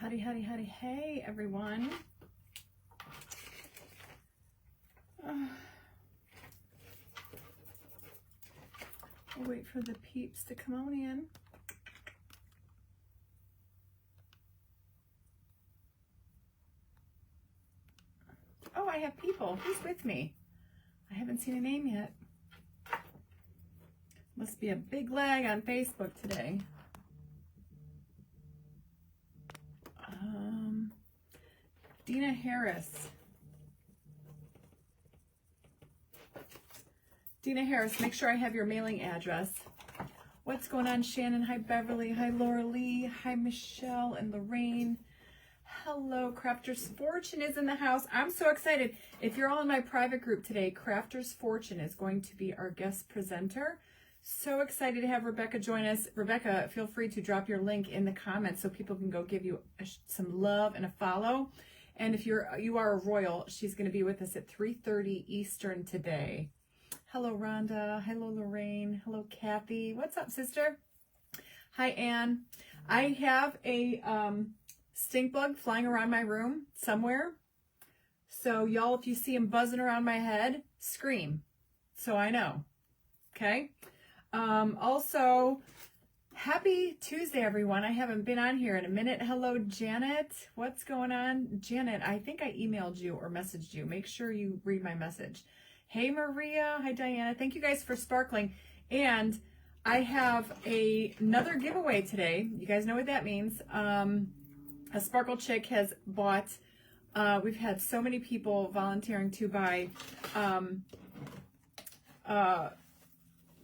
Howdy, howdy, howdy. Hey, everyone. I'll wait for the peeps to come on in. Oh, I have people. Who's with me? I haven't seen a name yet. Must be a big lag on Facebook today. Dina Harris. Dina Harris, make sure I have your mailing address. What's going on, Shannon? Hi, Beverly. Hi, Laura Lee. Hi, Michelle and Lorraine. Hello, Crafter's Fortune is in the house. I'm so excited. If you're all in my private group today, Crafter's Fortune is going to be our guest presenter. So excited to have Rebecca join us. Rebecca, feel free to drop your link in the comments so people can go give you some love and a follow. And if you are a royal, she's going to be with us at 3:30 Eastern today. Hello, Rhonda. Hello, Lorraine. Hello, Kathy. What's up, sister? Hi, Anne. I have a stink bug flying around my room somewhere. So y'all, if you see him buzzing around my head, scream. So I know. Okay. Also, happy Tuesday, everyone. I haven't been on here in a minute. Hello, Janet. What's going on? Janet, I think I emailed you or messaged you. Make sure you read my message. Hey, Maria. Hi, Diana. Thank you guys for sparkling. And I have another giveaway today. You guys know what that means. A Sparkle Chick has bought, we've had so many people volunteering to buy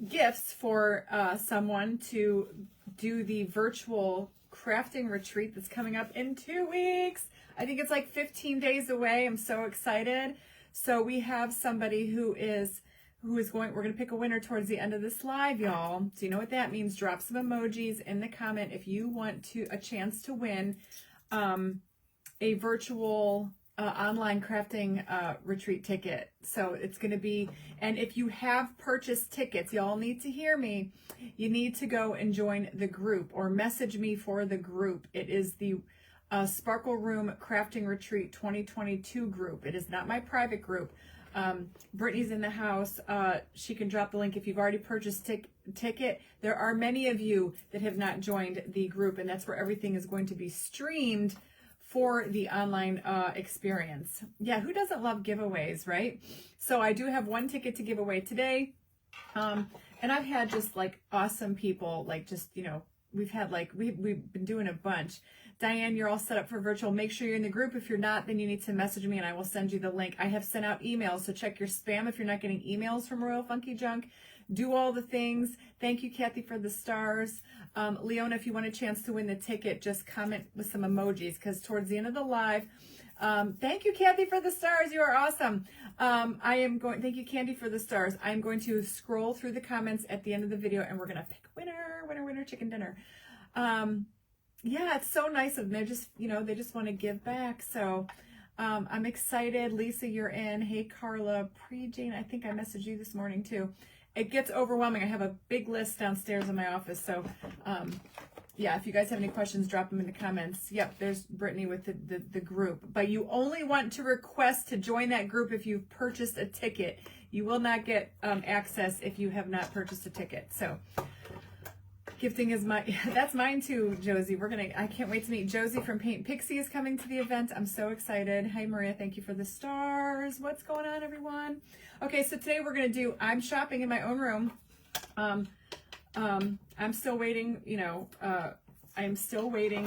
gifts for someone to do the virtual crafting retreat that's coming up in 2 weeks. I think it's like 15 days away. I'm so excited. So we have somebody who is going, we're going to pick a winner towards the end of this live, y'all. So you know what that means. Drop some emojis in the comment if you want a chance to win a virtual online crafting retreat ticket. So it's going to be, and if you have purchased tickets, y'all need to hear me. You need to go and join the group or message me for the group. It is the Sparkle Room Crafting Retreat 2022 group. It is not my private group. Brittany's in the house. She can drop the link if you've already purchased ticket. There are many of you that have not joined the group, and that's where everything is going to be streamed for the online experience. Yeah, who doesn't love giveaways, right? So I do have one ticket to give away today. And I've had just like awesome people, like just, you know, we've been doing a bunch. Diane, you're all set up for virtual. Make sure you're in the group. If you're not, then you need to message me and I will send you the link. I have sent out emails, so check your spam if you're not getting emails from Royal Funky Junk. Do all the things. Thank you, Kathy, for the stars. Leona, if you want a chance to win the ticket, just comment with some emojis because towards the end of the live, thank you, Kathy, for the stars. You are awesome. Thank you, Candy, for the stars. I'm going to scroll through the comments at the end of the video and we're going to pick winner, chicken dinner. Yeah, it's so nice of them. They're just, you know, they just want to give back. So I'm excited. Lisa, you're in. Hey, Carla. Jane, I think I messaged you this morning too. It gets overwhelming. I have a big list downstairs in my office. So yeah, if you guys have any questions, drop them in the comments. Yep, there's Brittany with the group. But you only want to request to join that group if you've purchased a ticket. You will not get access if you have not purchased a ticket. So gifting is that's mine too, Josie. I can't wait to meet Josie from Paint Pixie is coming to the event. I'm so excited. Hi, Maria. Thank you for the stars. What's going on, everyone? Okay, so today we're going to do, I'm shopping in my own room. I'm still waiting, you know, I'm still waiting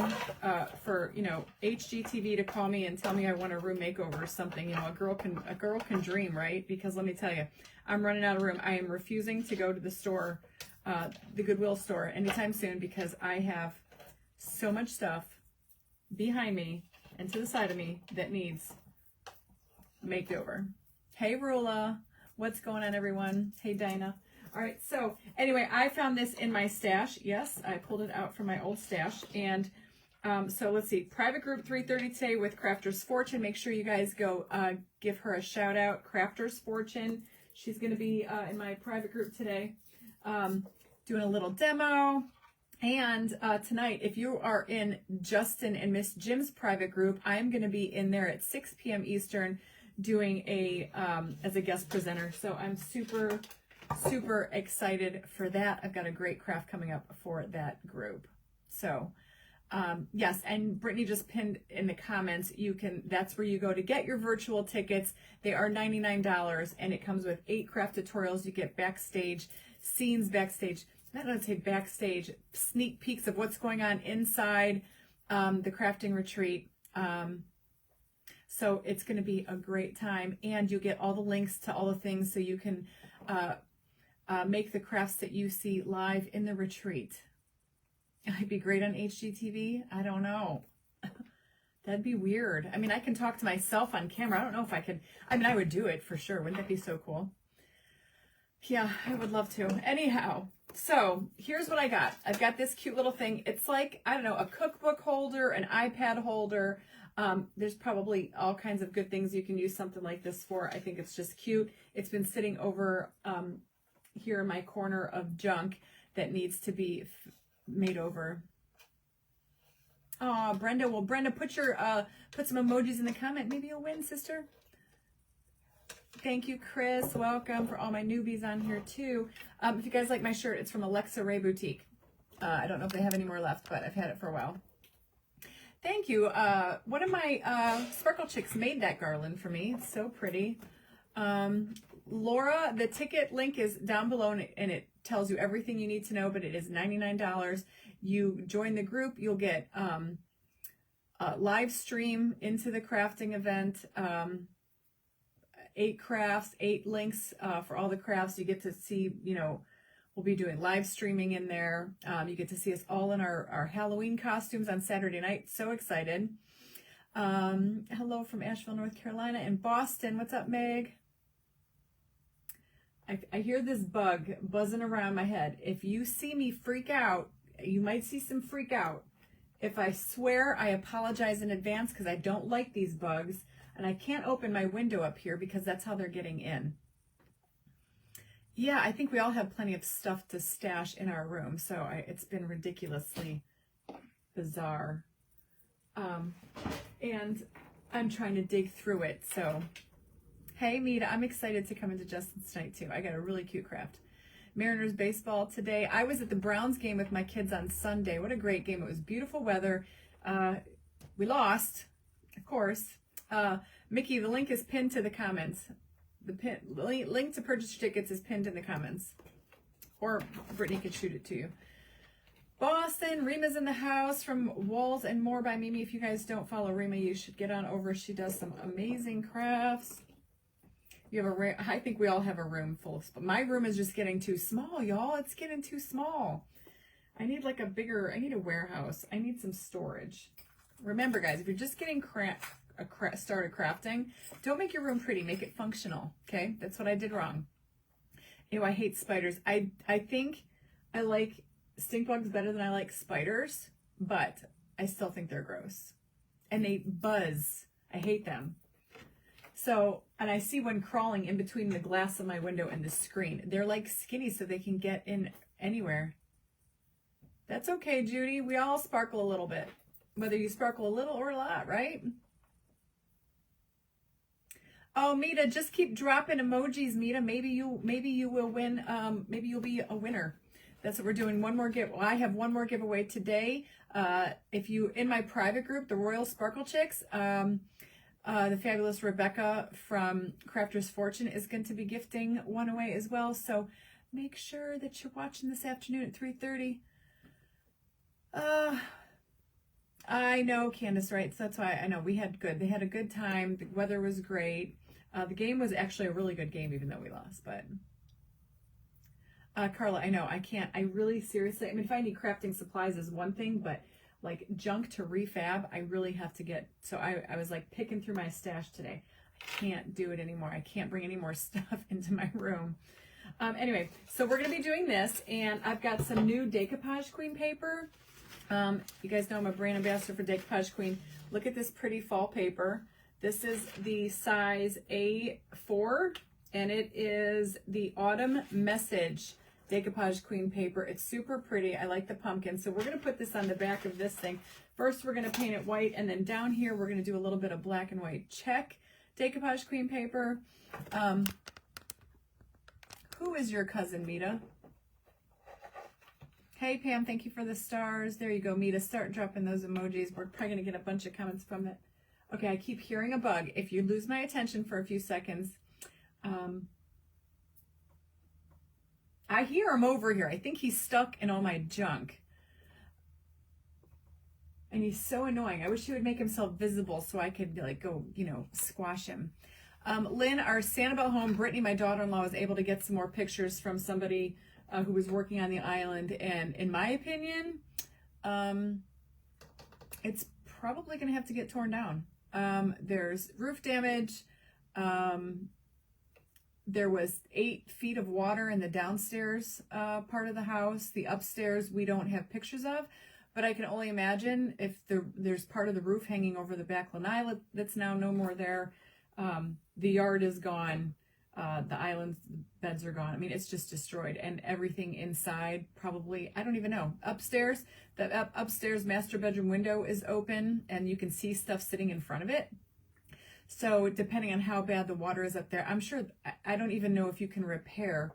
for, you know, HGTV to call me and tell me I want a room makeover or something. You know, a girl can dream, right? Because let me tell you, I'm running out of room. I am refusing to go to the store, the Goodwill store anytime soon because I have so much stuff behind me and to the side of me that needs makeover. Hey, Rula. What's going on, everyone? Hey, Dinah. All right, so anyway, I found this in my stash. Yes, I pulled it out from my old stash. And so let's see, private group 3:30 today with Crafter's Fortune. Make sure you guys go give her a shout out, Crafter's Fortune. She's going to be in my private group today doing a little demo. And tonight, if you are in Justin and Miss Jim's private group, I'm going to be in there at 6 p.m. Eastern doing a as a guest presenter. So I'm super, super excited for that. I've got a great craft coming up for that group. So yes, and Brittany just pinned in the comments, that's where you go to get your virtual tickets. They are $99 and it comes with 8 craft tutorials. You get backstage scenes, not going to say backstage, sneak peeks of what's going on inside the crafting retreat. So it's going to be a great time, and you'll get all the links to all the things so you can make the crafts that you see live in the retreat. It'd be great on HGTV. I don't know. That'd be weird. I mean, I can talk to myself on camera. I don't know if I could. I mean, I would do it for sure. Wouldn't that be so cool? Yeah, I would love to. Anyhow, so here's what I got. I've got this cute little thing. It's like, I don't know, a cookbook holder, an iPad holder. There's probably all kinds of good things you can use something like this for. I think it's just cute. It's been sitting over here in my corner of junk that needs to be made over. Oh, Brenda. Well, Brenda, put some emojis in the comment. Maybe you'll win, sister. Thank you, Chris. Welcome for all my newbies on here, too. If you guys like my shirt, it's from Alexa Ray Boutique. I don't know if they have any more left, but I've had it for a while. Thank you. One of my Sparkle Chicks made that garland for me. It's so pretty. Laura, the ticket link is down below, and it tells you everything you need to know, but it is $99. You join the group, you'll get live stream into the crafting event, 8 crafts, 8 links for all the crafts. You get to see, we'll be doing live streaming in there. You get to see us all in our Halloween costumes on Saturday night. So excited. Hello from Asheville, North Carolina, and Boston. What's up, Meg? I hear this bug buzzing around my head. If you see me freak out, you might see some freak out. If I swear, I apologize in advance because I don't like these bugs. And I can't open my window up here because that's how they're getting in. Yeah, I think we all have plenty of stuff to stash in our room. So it's been ridiculously bizarre. And I'm trying to dig through it. So, hey, Mita, I'm excited to come into Justin's tonight, too. I got a really cute craft. Mariners baseball today. I was at the Browns game with my kids on Sunday. What a great game. It was beautiful weather. We lost, of course. Mickey, the link is pinned to the comments. The link to purchase your tickets is pinned in the comments. Or Brittany could shoot it to you. Boston, Rima's in the house from Walls and More by Mimi. If you guys don't follow Rima, you should get on over. She does some amazing crafts. You have I think we all have a room full of stuff. My room is just getting too small, y'all. It's getting too small. I need like I need a warehouse. I need some storage. Remember, guys, if you're just getting started crafting, don't make your room pretty. Make it functional, okay? That's what I did wrong. Ew, I hate spiders. I think I like stink bugs better than I like spiders, but I still think they're gross. And they buzz. I hate them. So, and I see one crawling in between the glass of my window and the screen. They're like skinny so they can get in anywhere. That's okay, Judy. We all sparkle a little bit. Whether you sparkle a little or a lot, right? Oh, Mita, just keep dropping emojis, Mita. Maybe you will win. Maybe you'll be a winner. That's what we're doing. One more I have one more giveaway today. If you in my private group, the Royal Sparkle Chicks, the fabulous Rebecca from Crafter's Fortune is going to be gifting one away as well. So make sure that you're watching this afternoon at 3:30. I know, Candace, right? So that's why I know they had a good time. The weather was great. The game was actually a really good game, even though we lost. But Carla, I know I really seriously. I mean, if I need crafting supplies is one thing, but like junk to refab, I really have to get. So I was like picking through my stash today. I can't do it anymore. I can't bring any more stuff into my room. Anyway, so we're gonna be doing this, and I've got some new Decoupage Queen paper. You guys know I'm a brand ambassador for Decoupage Queen. Look at this pretty fall paper. This is the size A4, and it is the Autumn Message decoupage queen paper. It's super pretty. I like the pumpkin. So we're going to put this on the back of this thing. First, we're going to paint it white, and then down here, we're going to do a little bit of black and white check decoupage queen paper. Who is your cousin, Mita? Hey, Pam, thank you for the stars. There you go, Mita. Start dropping those emojis. We're probably going to get a bunch of comments from it. Okay, I keep hearing a bug. If you lose my attention for a few seconds, I hear him over here. I think he's stuck in all my junk. And he's so annoying. I wish he would make himself visible so I could like go, you know, squash him. Lynn, our Sanibel home, Brittany, my daughter-in-law, was able to get some more pictures from somebody who was working on the island. And in my opinion, it's probably going to have to get torn down. There's roof damage. There was 8 feet of water in the downstairs part of the house. The upstairs we don't have pictures of, but I can only imagine if there's part of the roof hanging over the back lanai that's now no more there. The yard is gone. The island's beds are gone. I mean, it's just destroyed, and everything inside probably, I don't even know. Upstairs, the upstairs master bedroom window is open, and you can see stuff sitting in front of it. So depending on how bad the water is up there, I'm sure, I don't even know if you can repair.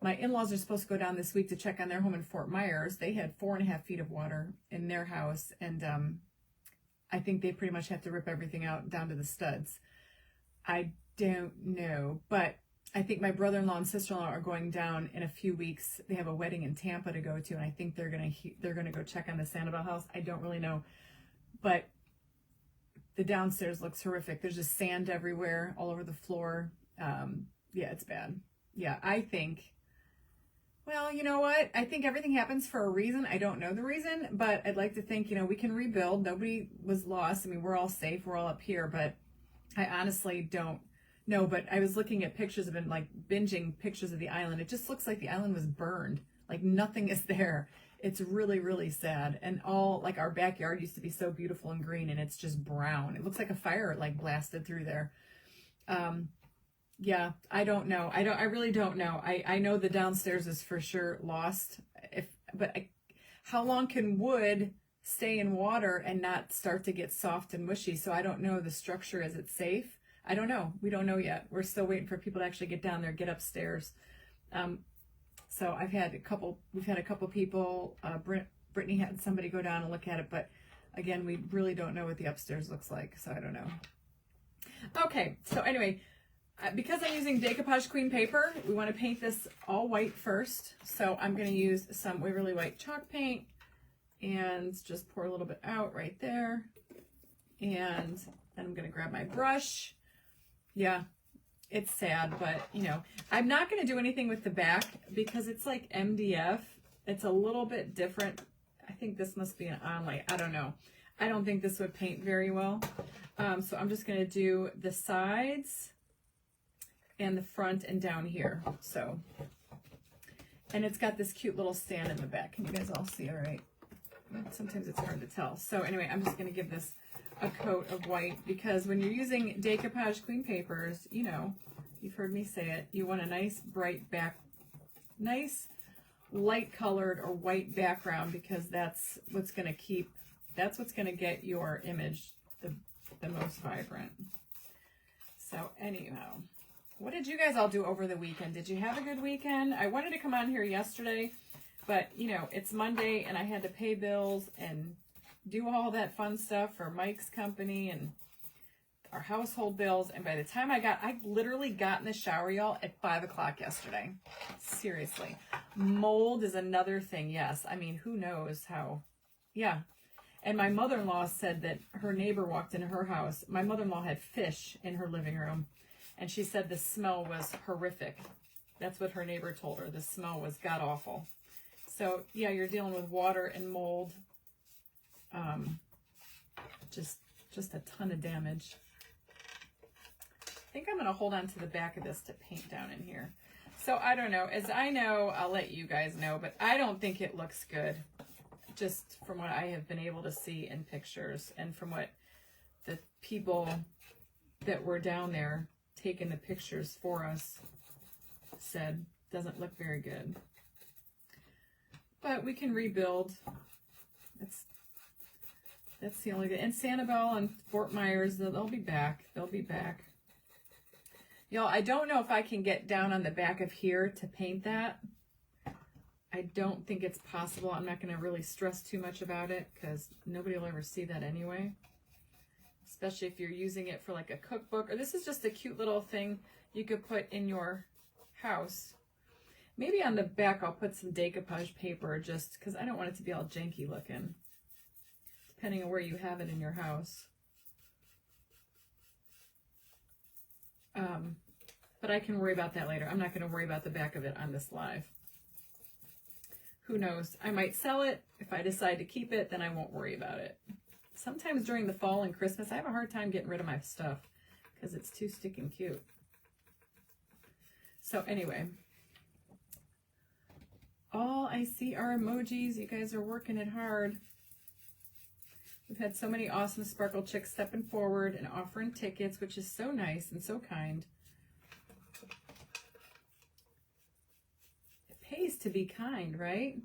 My in-laws are supposed to go down this week to check on their home in Fort Myers. They had 4.5 feet of water in their house, and I think they pretty much have to rip everything out down to the studs. I don't know, but I think my brother-in-law and sister-in-law are going down in a few weeks. They have a wedding in Tampa to go to, and I think they're gonna go check on the Sanibel house. I don't really know, but the downstairs looks horrific. There's just sand everywhere, all over the floor. Yeah, it's bad. Yeah, I think, well, you know what? I think everything happens for a reason. I don't know the reason, but I'd like to think, you know, we can rebuild. Nobody was lost. I mean, we're all safe. We're all up here, but I honestly don't know. But I was looking at pictures of it, like binging pictures of the island. It just looks like the island was burned. Like nothing is there. It's really, really sad. And all, like, our backyard used to be so beautiful and green, and it's just brown. It looks like a fire like blasted through there. Yeah, I don't know. I really don't know. I know the downstairs is for sure lost. How long can wood stay in water and not start to get soft and mushy? So I don't know the structure. Is it safe? I don't know. We don't know yet. We're still waiting for people to actually get down there, get upstairs. So we've had a couple people, Brittany had somebody go down and look at it, but again, we really don't know what the upstairs looks like, so I don't know. Okay, so anyway, because I'm using decoupage queen paper, we want to paint this all white first. So I'm going to use some Waverly White chalk paint and just pour a little bit out right there. And then I'm going to grab my brush. Yeah, it's sad, but you know, I'm not going to do anything with the back because it's like MDF. It's a little bit different. I think this must be an onlay. I don't know. I don't think this would paint very well. So I'm just going to do the sides and the front and down here. So, and it's got this cute little stand in the back. Can you guys all see all right? Sometimes it's hard to tell. So anyway, I'm just going to give this a coat of white because when you're using decoupage queen papers, you know, you've heard me say it, you want a nice bright back, nice light colored or white background because that's what's going to get your image the most vibrant. So anyhow, what did you guys all do over the weekend? Did you have a good weekend? I wanted to come on here yesterday, but you know, it's Monday and I had to pay bills and do all that fun stuff for Mike's company and our household bills. And by the time I literally got in the shower, y'all, at 5 o'clock yesterday. Seriously. Mold is another thing. Yes. I mean, who knows how, yeah. And my mother-in-law said that her neighbor walked into her house. My mother-in-law had fish in her living room. And she said the smell was horrific. That's what her neighbor told her. The smell was god-awful. So, yeah, you're dealing with water and mold. Just a ton of damage. I think I'm going to hold on to the back of this to paint down in here. So, I don't know. As I know, I'll let you guys know, but I don't think it looks good. Just from what I have been able to see in pictures and from what the people that were down there taking the pictures for us said, doesn't look very good. but we can rebuild. That's the only thing. And Sanibel and Fort Myers, they'll be back. They'll be back. Y'all, I don't know if I can get down on the back of here to paint that. I don't think it's possible. I'm not going to really stress too much about it because nobody will ever see that anyway. Especially if you're using it for like a cookbook. Or this is just a cute little thing you could put in your house. Maybe on the back I'll put some decoupage paper just because I don't want it to be all janky looking. Depending on where you have it in your house. But I can worry about that later. I'm not going to worry about the back of it on this live. Who knows? I might sell it. If I decide to keep it, then I won't worry about it. Sometimes during the fall and Christmas, I have a hard time getting rid of my stuff because it's too stinking cute. So anyway, all I see are emojis. You guys are working it hard. We've had so many awesome Sparkle Chicks stepping forward and offering tickets, which is so nice and so kind. It pays to be kind, right?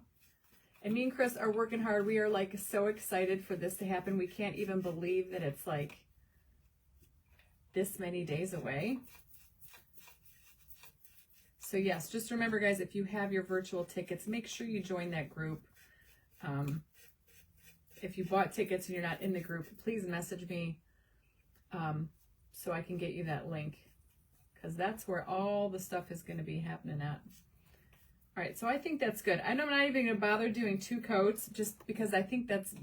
And me and Chris are working hard. We are like so excited for this to happen. We can't even believe that it's like this many days away. So yes, just remember guys, if you have your virtual tickets, make sure you join that group. If you bought tickets and you're not in the group, please message me so I can get you that link because that's where all the stuff is going to be happening at. All right, so I think that's good. I'm not even going to bother doing 2 coats just because I think that's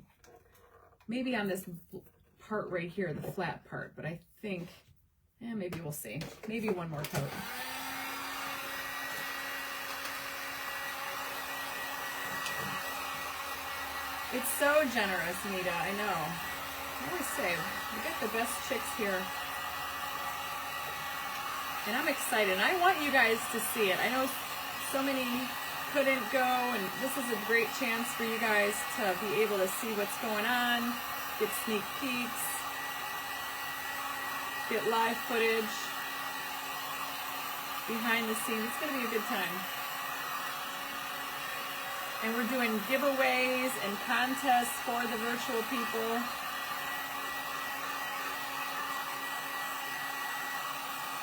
maybe on this part right here, the flat part, but I think, maybe we'll see. Maybe 1 more coat. It's so generous, Nita, I know. I always say, we got the best chicks here. And I'm excited. And I want you guys to see it. I know so many couldn't go, and this is a great chance for you guys to be able to see what's going on, get sneak peeks, get live footage, behind the scenes. It's going to be a good time. And we're doing giveaways and contests for the virtual people.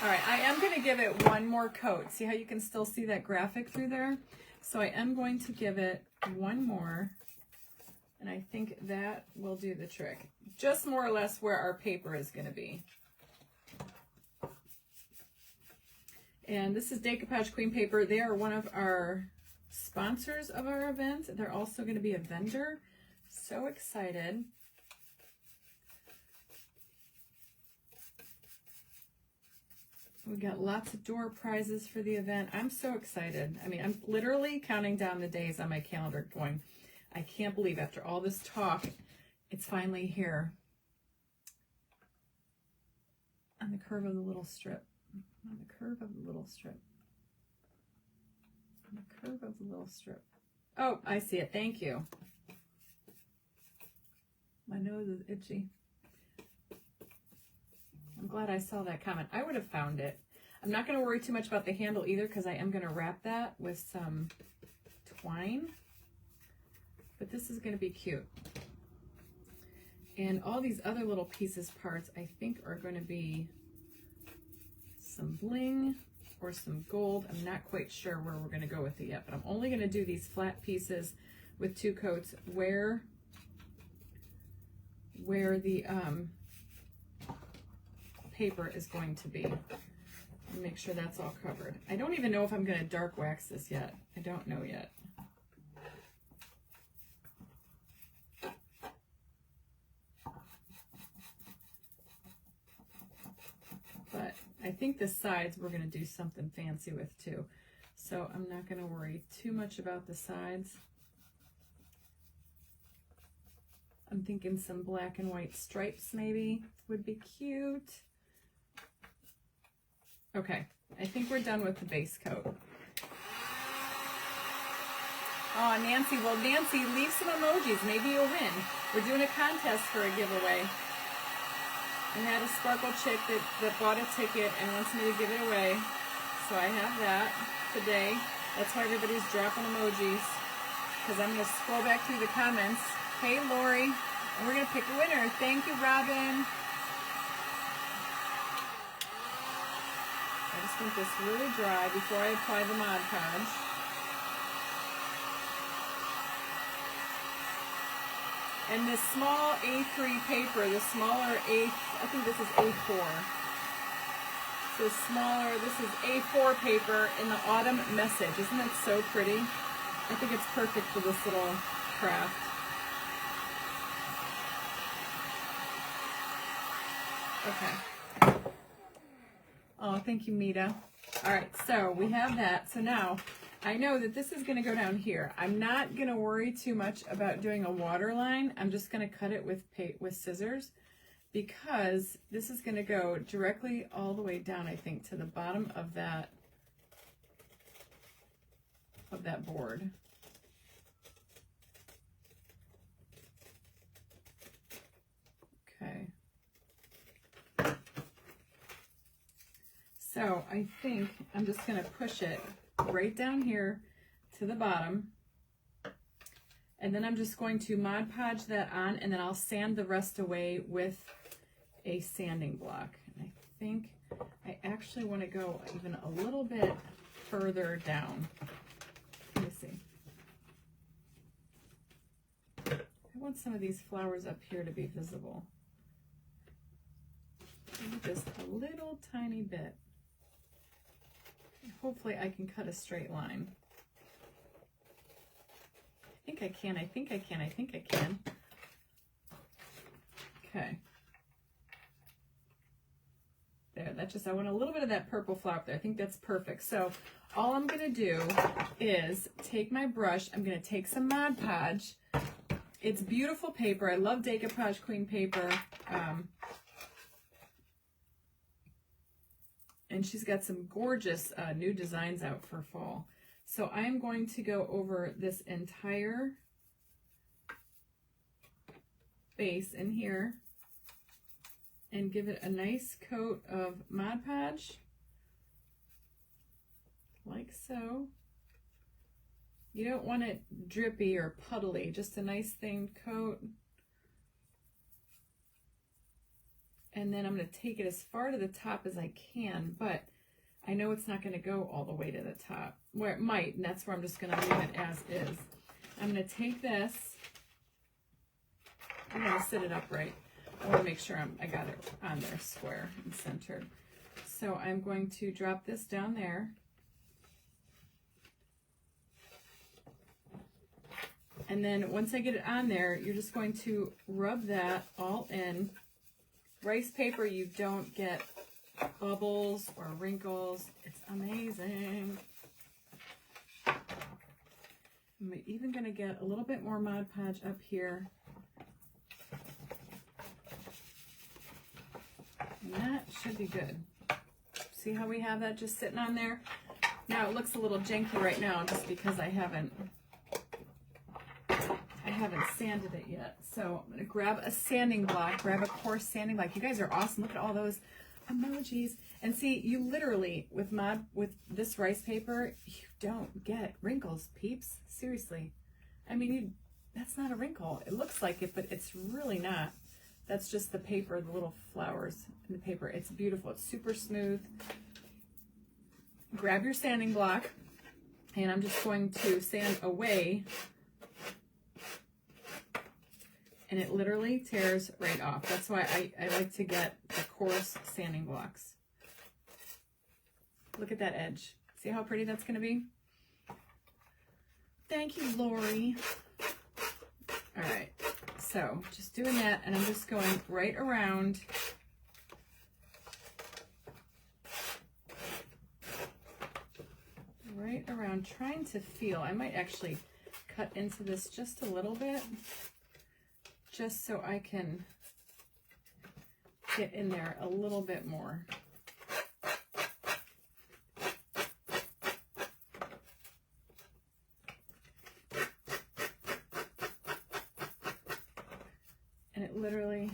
All right, I am going to give it 1 more coat. See how you can still see that graphic through there? So I am going to give it 1 more. And I think that will do the trick. Just more or less where our paper is going to be. And this is Decoupage Queen Paper. They are one of our sponsors of our event. They're also going to be a vendor. So excited. We got lots of door prizes for the event. I'm so excited. I mean, I'm literally counting down the days on my calendar going, I can't believe after all this talk, it's finally here. On the curve of the little strip. On the curve of the little strip. On the curve of the little strip. Oh, I see it. Thank you. My nose is itchy. I'm glad I saw that comment. I would have found it. I'm not going to worry too much about the handle either because I am going to wrap that with some twine. But this is going to be cute. And all these other little pieces parts I think are going to be some bling or some gold. I'm not quite sure where we're going to go with it yet, but I'm only going to do these flat pieces with 2 coats where the paper is going to be. And make sure that's all covered. I don't even know if I'm going to dark wax this yet. I don't know yet. But I think the sides we're going to do something fancy with too. So I'm not going to worry too much about the sides. I'm thinking some black and white stripes maybe would be cute. Okay, I think we're done with the base coat. Oh, Nancy, well, Nancy, leave some emojis. Maybe you'll win. We're doing a contest for a giveaway. I had a Sparkle chick that bought a ticket and wants me to give it away. So I have that today. That's why everybody's dropping emojis. because I'm going to scroll back through the comments. Hey, Lori. And we're going to pick a winner. Thank you, Robin. I just want this really dry before I apply the Mod Podge. And this small A3 paper, the smaller I think this is A4. So smaller, this is A4 paper in the autumn message. Isn't that so pretty? I think it's perfect for this little craft. Okay. Oh, thank you, Mita. All right, so we have that. So now I know that this is going to go down here. I'm not going to worry too much about doing a water line. I'm just going to cut it with scissors, because this is going to go directly all the way down, I think, to the bottom of that board. Okay. So I think I'm just going to push it right down here to the bottom. And then I'm just going to Mod Podge that on, and then I'll sand the rest away with a sanding block. And I think I actually want to go even a little bit further down. Let me see. I want some of these flowers up here to be visible. Maybe just a little tiny bit. Hopefully I can cut a straight line. I think I can, I think I can, I think I can. Okay. There, that just, I want a little bit of that purple flower up there. I think that's perfect. So all I'm gonna do is take my brush, I'm gonna take some Mod Podge. It's beautiful paper. I love Decoupage Queen paper. And she's got some gorgeous new designs out for fall. So I'm going to go over this entire base in here and give it a nice coat of Mod Podge, like so. You don't want it drippy or puddly, just a nice thin coat. And then I'm going to take it as far to the top as I can, but I know it's not going to go all the way to the top, where it might, and that's where I'm just going to leave it as is. I'm going to take this, I'm going to sit it upright. I want to make sure I got it on there square and centered. So I'm going to drop this down there. And then once I get it on there, you're just going to rub that all in. Rice paper, you don't get bubbles or wrinkles. It's amazing. I'm even going to get a little bit more Mod Podge up here. And that should be good. See how we have that just sitting on there? Now it looks a little janky right now just because I haven't sanded it yet. So I'm gonna grab a sanding block, grab a coarse sanding block. You guys are awesome. Look at all those emojis. And see, you literally, with this rice paper, you don't get wrinkles, peeps. Seriously. I mean, that's not a wrinkle. It looks like it, but it's really not. That's just the paper, the little flowers in the paper. It's beautiful. It's super smooth. Grab your sanding block, and I'm just going to sand away. And it literally tears right off. That's why I like to get the coarse sanding blocks. Look at that edge. See how pretty that's going to be? Thank you, Lori. All right. So just doing that, and I'm just going right around. Right around, trying to feel. I might actually cut into this just a little bit, just so I can get in there a little bit more. And it literally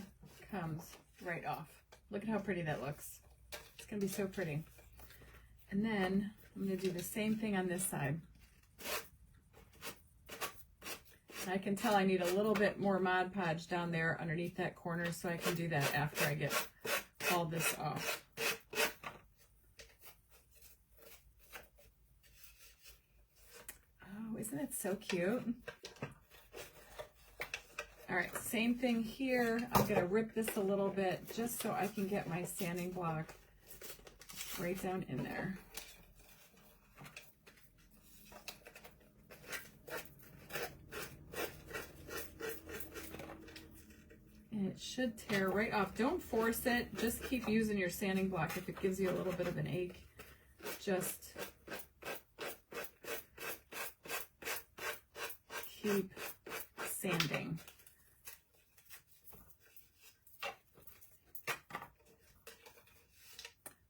comes right off. Look at how pretty that looks. It's gonna be so pretty. And then I'm gonna do the same thing on this side. I can tell I need a little bit more Mod Podge down there underneath that corner, so I can do that after I get all this off. Oh, isn't it so cute? All right, same thing here. I'm gonna rip this a little bit just so I can get my sanding block right down in there. And it should tear right off. Don't force it. Just keep using your sanding block if it gives you a little bit of an ache. Just keep sanding.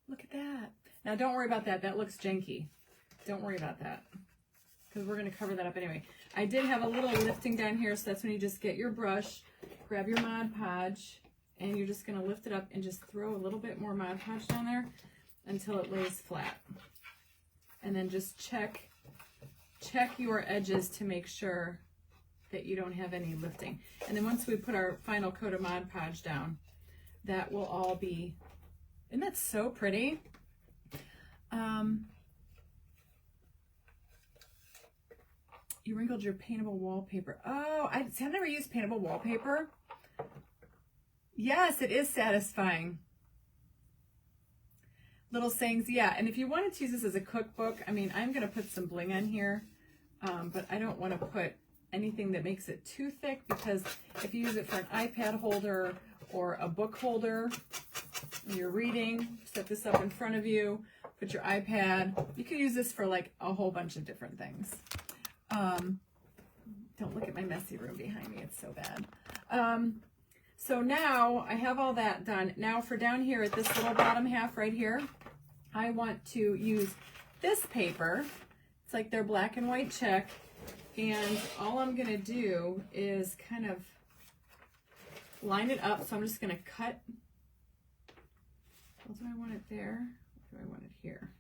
Look at that. Now don't worry about that. That looks janky. Don't worry about that, because we're going to cover that up anyway. I did have a little lifting down here, so that's when you just get your brush, grab your Mod Podge, and you're just going to lift it up and just throw a little bit more Mod Podge down there until it lays flat. And then just check your edges to make sure that you don't have any lifting. And then once we put our final coat of Mod Podge down, that will all be, isn't that so pretty? You wrinkled your paintable wallpaper. Oh, I've never used paintable wallpaper. Yes, it is satisfying. Little sayings, yeah. And if you wanted to use this as a cookbook, I mean, I'm going to put some bling on here, but I don't want to put anything that makes it too thick, because if you use it for an iPad holder or a book holder, when you're reading, set this up in front of you, put your iPad. You can use this for like a whole bunch of different things. Don't look at my messy room behind me. It's so bad. So now I have all that done. Now for down here at this little bottom half right here, I want to use this paper. It's like their black and white check. And all I'm going to do is kind of line it up. So I'm just going to cut. Well, do I want it there? Or do I want it here?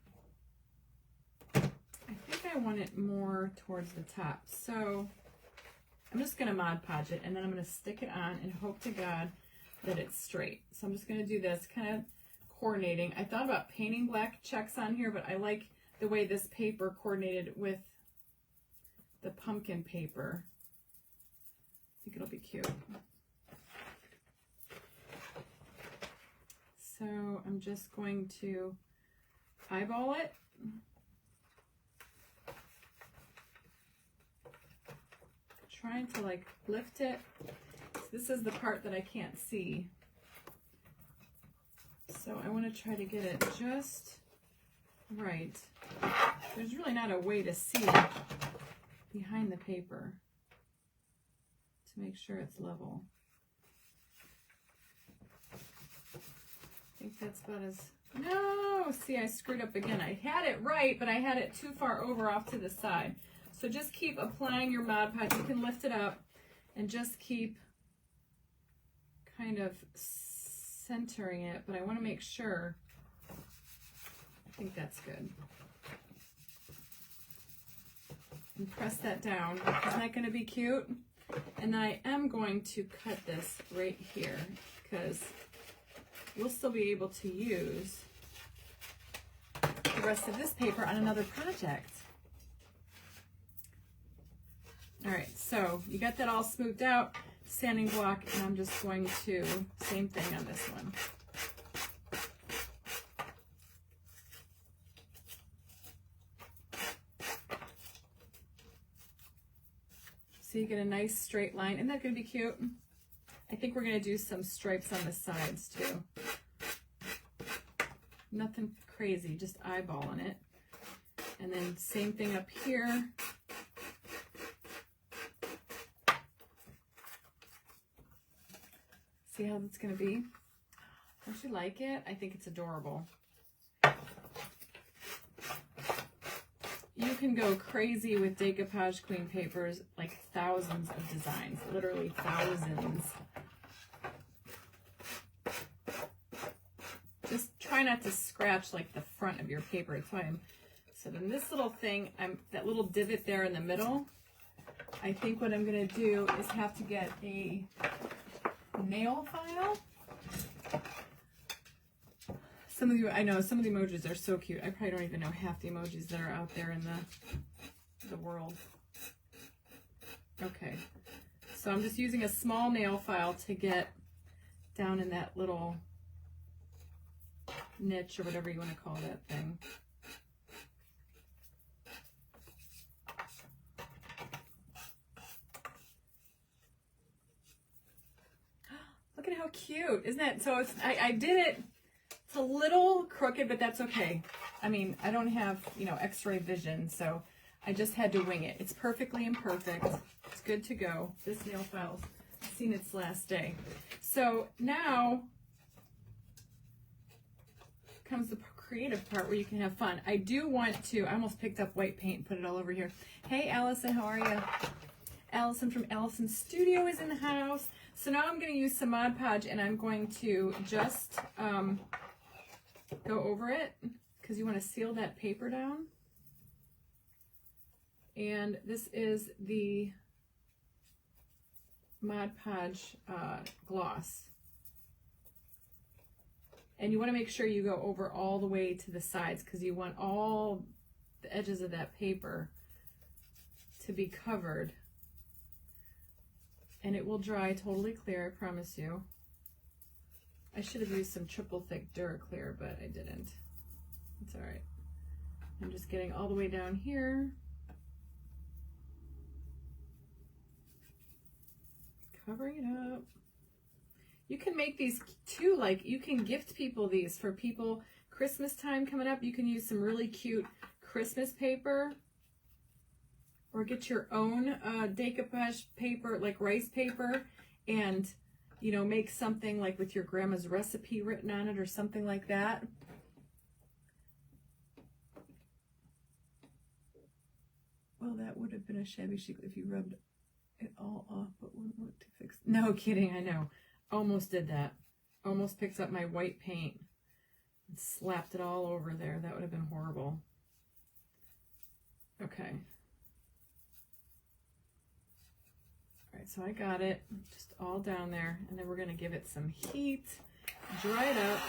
I think I want it more towards the top. So I'm just going to Mod Podge it, and then I'm going to stick it on and hope to God that it's straight. So I'm just going to do this, kind of coordinating. I thought about painting black checks on here, but I like the way this paper coordinated with the pumpkin paper. I think it'll be cute. So I'm just going to eyeball it. Trying to like lift it. So this is the part that I can't see. So I want to try to get it just right. There's really not a way to see behind the paper to make sure it's level. I think that's about as, no, see, I screwed up again. I had it right, but I had it too far over off to the side. So just keep applying your Mod Podge. You can lift it up and just keep kind of centering it, but I want to make sure. I think that's good. And press that down. Isn't that going to be cute? And I am going to cut this right here, because we'll still be able to use the rest of this paper on another project. All right, so you got that all smoothed out, sanding block, and I'm just going to, same thing on this one. So you get a nice straight line. Isn't that going to be cute? I think we're going to do some stripes on the sides too. Nothing crazy, just eyeballing it. And then same thing up here. See how that's going to be? Don't you like it? I think it's adorable. You can go crazy with decoupage queen papers, like thousands of designs, literally thousands. Just try not to scratch like the front of your paper. That's why so then this little thing, that little divot there in the middle, I think what I'm going to do is have to get a nail file. Some of you, I know some of the emojis are so cute. I probably don't even know half the emojis that are out there in the world. Okay, so I'm just using a small nail file to get down in that little niche or whatever you want to call that thing. Look at how cute, isn't it? So it's, I did it. It's a little crooked, but that's okay. I mean, I don't have, you know, x-ray vision, so I just had to wing it. It's perfectly imperfect. It's good to go. This nail file's seen its last day. So now comes the creative part where you can have fun. I do want to, I almost picked up white paint and put it all over here. Hey, Allison, how are you? Allison from Allison Studio is in the house. So now I'm going to use some Mod Podge, and I'm going to just go over it because you want to seal that paper down. And this is the Mod Podge gloss. And you want to make sure you go over all the way to the sides because you want all the edges of that paper to be covered. And it will dry totally clear, I promise you. I should have used some triple thick Duraclear, but I didn't. It's all right. I'm just getting all the way down here. Covering it up. You can make these too, like you can gift people these for people. Christmas time coming up, you can use some really cute Christmas paper. Or get your own decoupage paper, like rice paper, and, you know, make something like with your grandma's recipe written on it or something like that. Well, that would have been a shabby chic if you rubbed it all off, but wouldn't work to fix. No kidding, I know. Almost did that. Almost picked up my white paint and slapped it all over there. That would have been horrible. Okay. All right, so I got it just all down there, and then we're going to give it some heat, dry it up.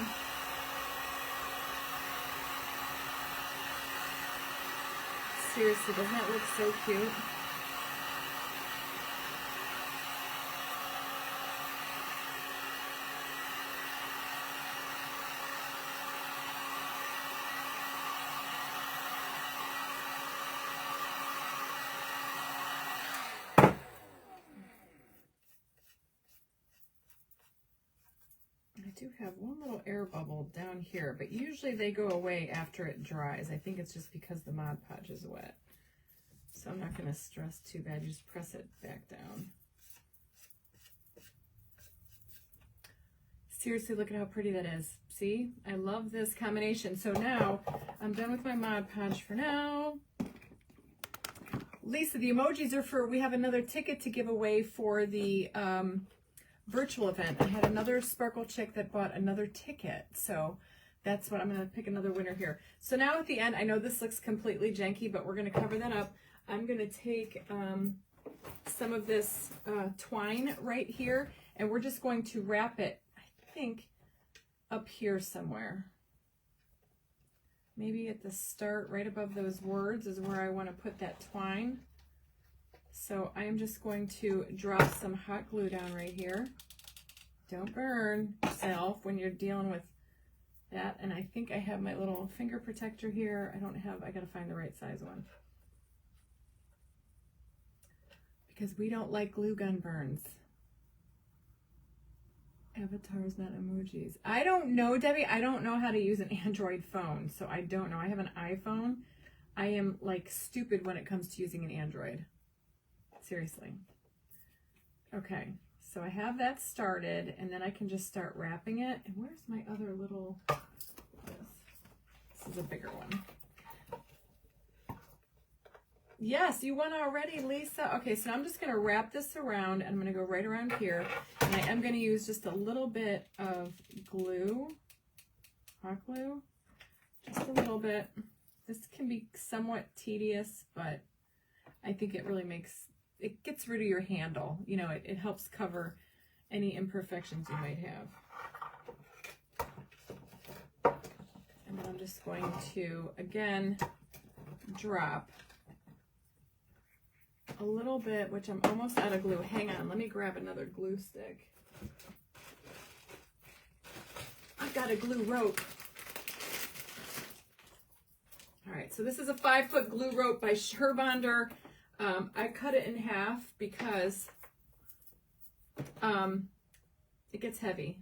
Seriously, doesn't that look so cute? I do have one little air bubble down here, but usually they go away after it dries. I think it's just because the Mod Podge is wet. So I'm not going to stress too bad. You just press it back down. Seriously, look at how pretty that is. See? I love this combination. So now I'm done with my Mod Podge for now. Lisa, the emojis are for, we have another ticket to give away for the virtual event. I had another Sparkle chick that bought another ticket, so that's what I'm going to pick another winner here. So now at the end, I know this looks completely janky, but we're going to cover that up. I'm going to take some of this twine right here, and we're just going to wrap it, I think, up here somewhere. Maybe at the start, right above those words is where I want to put that twine. So I am just going to drop some hot glue down right here. Don't burn yourself when you're dealing with that. And I think I have my little finger protector here. I don't have, I gotta find the right size one. Because we don't like glue gun burns. Avatars, not emojis. I don't know, Debbie. I don't know how to use an Android phone, so I don't know. I have an iPhone. I am like stupid when it comes to using an Android. Seriously. Okay, so I have that started, and then I can just start wrapping it. And where's my other little, this is a bigger one. Yes, you won already, Lisa. Okay, so I'm just going to wrap this around, and I'm going to go right around here, and I am going to use just a little bit of glue, hot glue, just a little bit. This can be somewhat tedious, but I think it really makes it gets rid of your handle. You know, it helps cover any imperfections you might have. And then I'm just going to, again, drop a little bit, which I'm almost out of glue. Hang on, let me grab another glue stick. I've got a glue rope. All right, so this is a 5-foot glue rope by Sherbonder. I cut it in half because it gets heavy.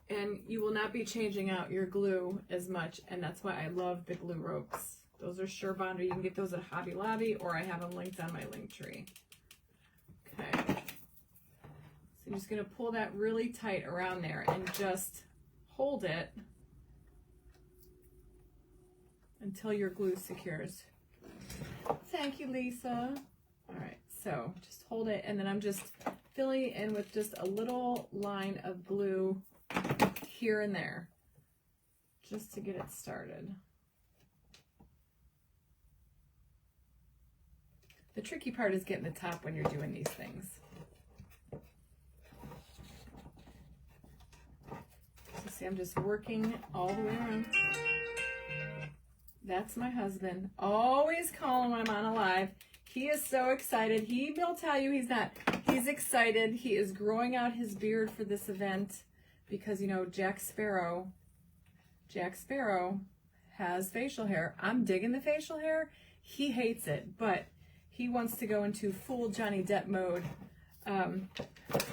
And you will not be changing out your glue as much, and that's why I love the glue ropes. Those are Sherbonder. You can get those at Hobby Lobby, or I have them linked on my link tree. Okay. So I'm just going to pull that really tight around there and just hold it until your glue secures. Thank you, Lisa. All right, so just hold it, and then I'm just filling in with just a little line of glue here and there, just to get it started. The tricky part is getting the top when you're doing these things. So see, I'm just working all the way around. That's my husband. Always call him when I'm on a live. He is so excited. He will tell you he's not. He's excited. He is growing out his beard for this event because, you know, Jack Sparrow has facial hair. I'm digging the facial hair. He hates it, but he wants to go into full Johnny Depp mode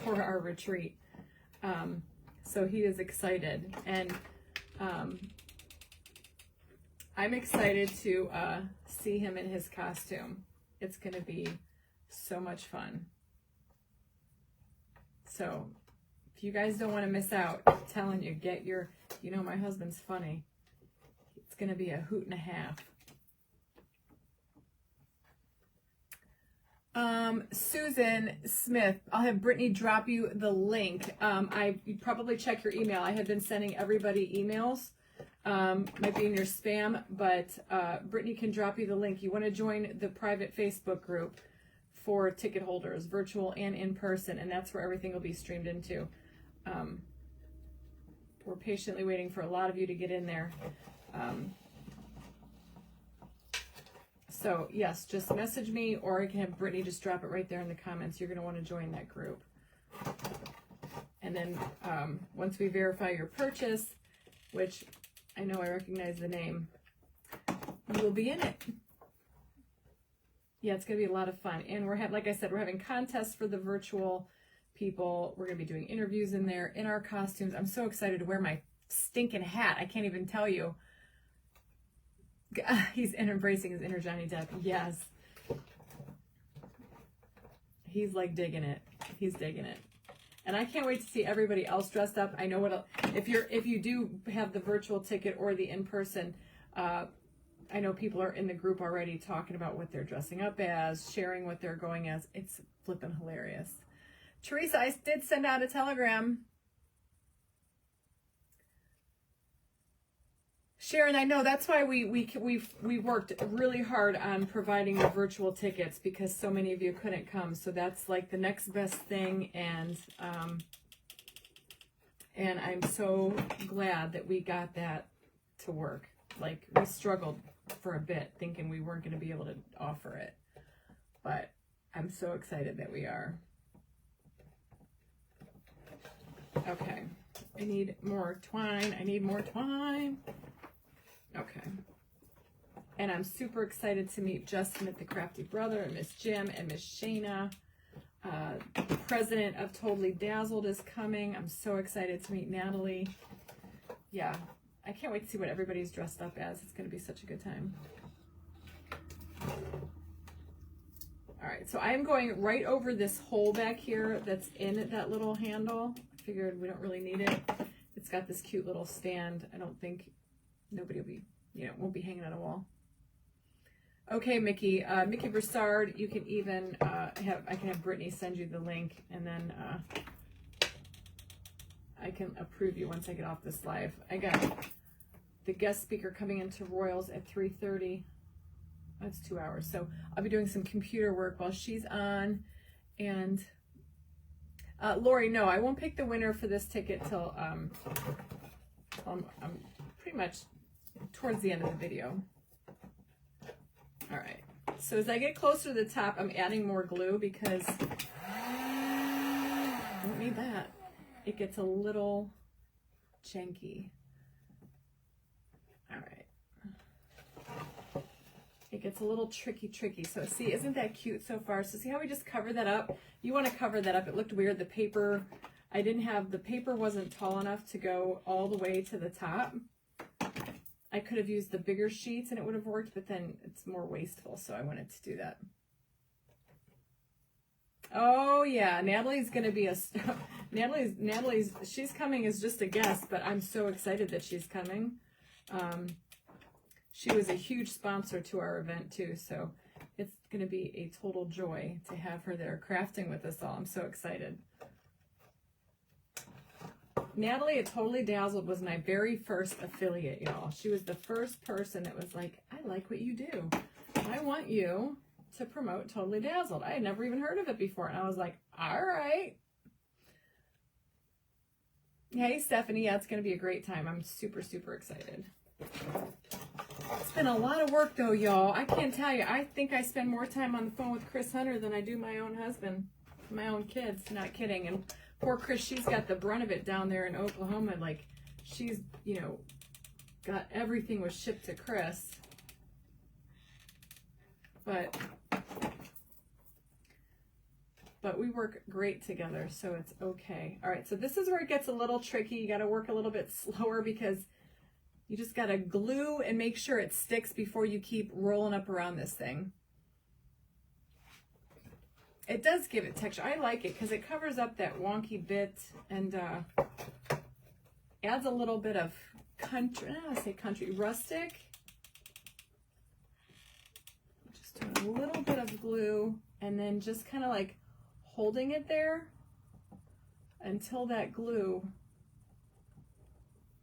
for our retreat. So he is excited, and I'm excited to see him in his costume. It's going to be so much fun. So if you guys don't want to miss out, I'm telling you, get your, you know, my husband's funny. It's going to be a hoot and a half. Susan Smith, I'll have Brittany drop you the link. You probably check your email. I have been sending everybody emails. Might be in your spam, but Brittany can drop you the link. You want to join the private Facebook group for ticket holders, virtual and in person, and that's where everything will be streamed into. We're patiently waiting for a lot of you to get in there. So yes, just message me, or I can have Brittany just drop it right there in the comments. You're going to want to join that group. And then once we verify your purchase, which I know I recognize the name, you will be in it. Yeah, it's going to be a lot of fun. And like I said, we're having contests for the virtual people. We're going to be doing interviews in there in our costumes. I'm so excited to wear my stinking hat. I can't even tell you. He's embracing his inner Johnny Depp. Yes. He's like digging it. He's digging it. And I can't wait to see everybody else dressed up. I know if you do have the virtual ticket or the in-person, I know people are in the group already talking about what they're dressing up as, sharing what they're going as. It's flippin' hilarious. Teresa, I did send out a telegram. Sharon, I know that's why we worked really hard on providing the virtual tickets, because so many of you couldn't come. So that's like the next best thing, and I'm so glad that we got that to work. Like, we struggled for a bit thinking we weren't going to be able to offer it, but I'm so excited that we are. Okay, I need more twine. Okay. And I'm super excited to meet Justin at the Crafty Brother, and Miss Jim and Miss Shayna. The president of Totally Dazzled is coming. I'm so excited to meet Natalie. Yeah, I can't wait to see what everybody's dressed up as. It's going to be such a good time. All right, so I'm going right over this hole back here that's in that little handle. I figured we don't really need it. It's got this cute little stand. I don't think nobody will be, won't be hanging on a wall. Okay, Mickey Broussard, you can even I can have Brittany send you the link, and then I can approve you once I get off this live. I got the guest speaker coming into Royals at 3:30. That's 2 hours. So I'll be doing some computer work while she's on. And Lori, no, I won't pick the winner for this ticket till I'm pretty much towards the end of the video. All right. So as I get closer to the top, I'm adding more glue because I don't need that. It gets a little janky. All right. It gets a little tricky. So see, isn't that cute so far? So see how we just covered that up? You want to cover that up. It looked weird. The paper, the paper wasn't tall enough to go all the way to the top. I could have used the bigger sheets and it would have worked, but then it's more wasteful, so I wanted to do that. Oh yeah, Natalie's gonna be Natalie's she's coming as just a guest, but I'm so excited that she's coming. She was a huge sponsor to our event too, so it's gonna be a total joy to have her there crafting with us all. I'm so excited. Natalie at Totally Dazzled was my very first affiliate, y'all. She was the first person that was like, I like what you do. I want you to promote Totally Dazzled. I had never even heard of it before. And I was like, all right. Hey, Stephanie. Yeah, it's going to be a great time. I'm super, super excited. It's been a lot of work, though, y'all. I can't tell you. I think I spend more time on the phone with Chris Hunter than I do my own husband, my own kids. Not kidding. And poor Chris, she's got the brunt of it down there in Oklahoma. Like, she's, you know, got everything was shipped to Chris. But we work great together, so it's okay. All right, so this is where it gets a little tricky. You got to work a little bit slower because you just got to glue and make sure it sticks before you keep rolling up around this thing. It does give it texture. I like it because it covers up that wonky bit and adds a little bit of rustic. Just doing a little bit of glue and then just kind of like holding it there until that glue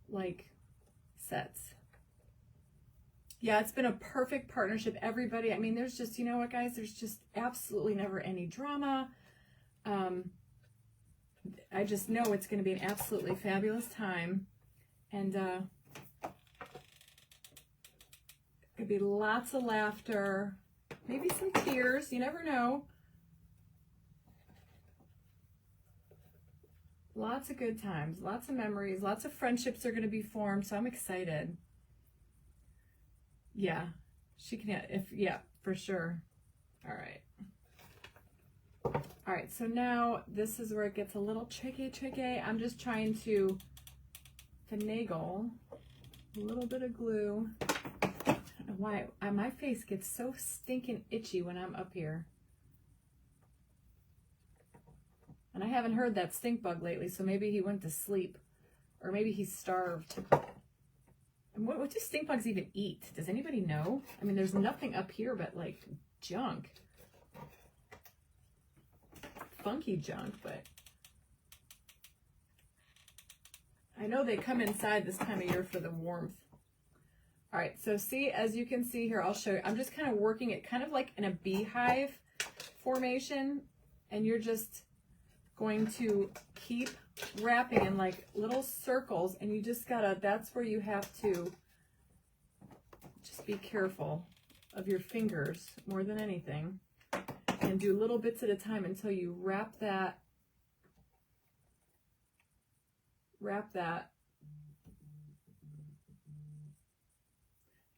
like sets. Yeah, it's been a perfect partnership, everybody. I mean, there's just, you know what, guys, there's just absolutely never any drama. I just know it's going to be an absolutely fabulous time. And could be lots of laughter, maybe some tears, you never know. Lots of good times, lots of memories, lots of friendships are going to be formed, so I'm excited. Yeah, she can, yeah, for sure. All right. All right, so now this is where it gets a little tricky. I'm just trying to finagle a little bit of glue. I don't know why my face gets so stinking itchy when I'm up here. And I haven't heard that stink bug lately, so maybe he went to sleep. Or maybe he's starved. And what do stink bugs even eat? Does anybody know? I mean, there's nothing up here but, like, junk. Funky junk, but... I know they come inside this time of year for the warmth. All right, so see, as you can see here, I'll show you. I'm just kind of working it kind of like in a beehive formation. And you're just going to keep wrapping in like little circles, and you just gotta, that's where you have to just be careful of your fingers more than anything, and do little bits at a time until you wrap that.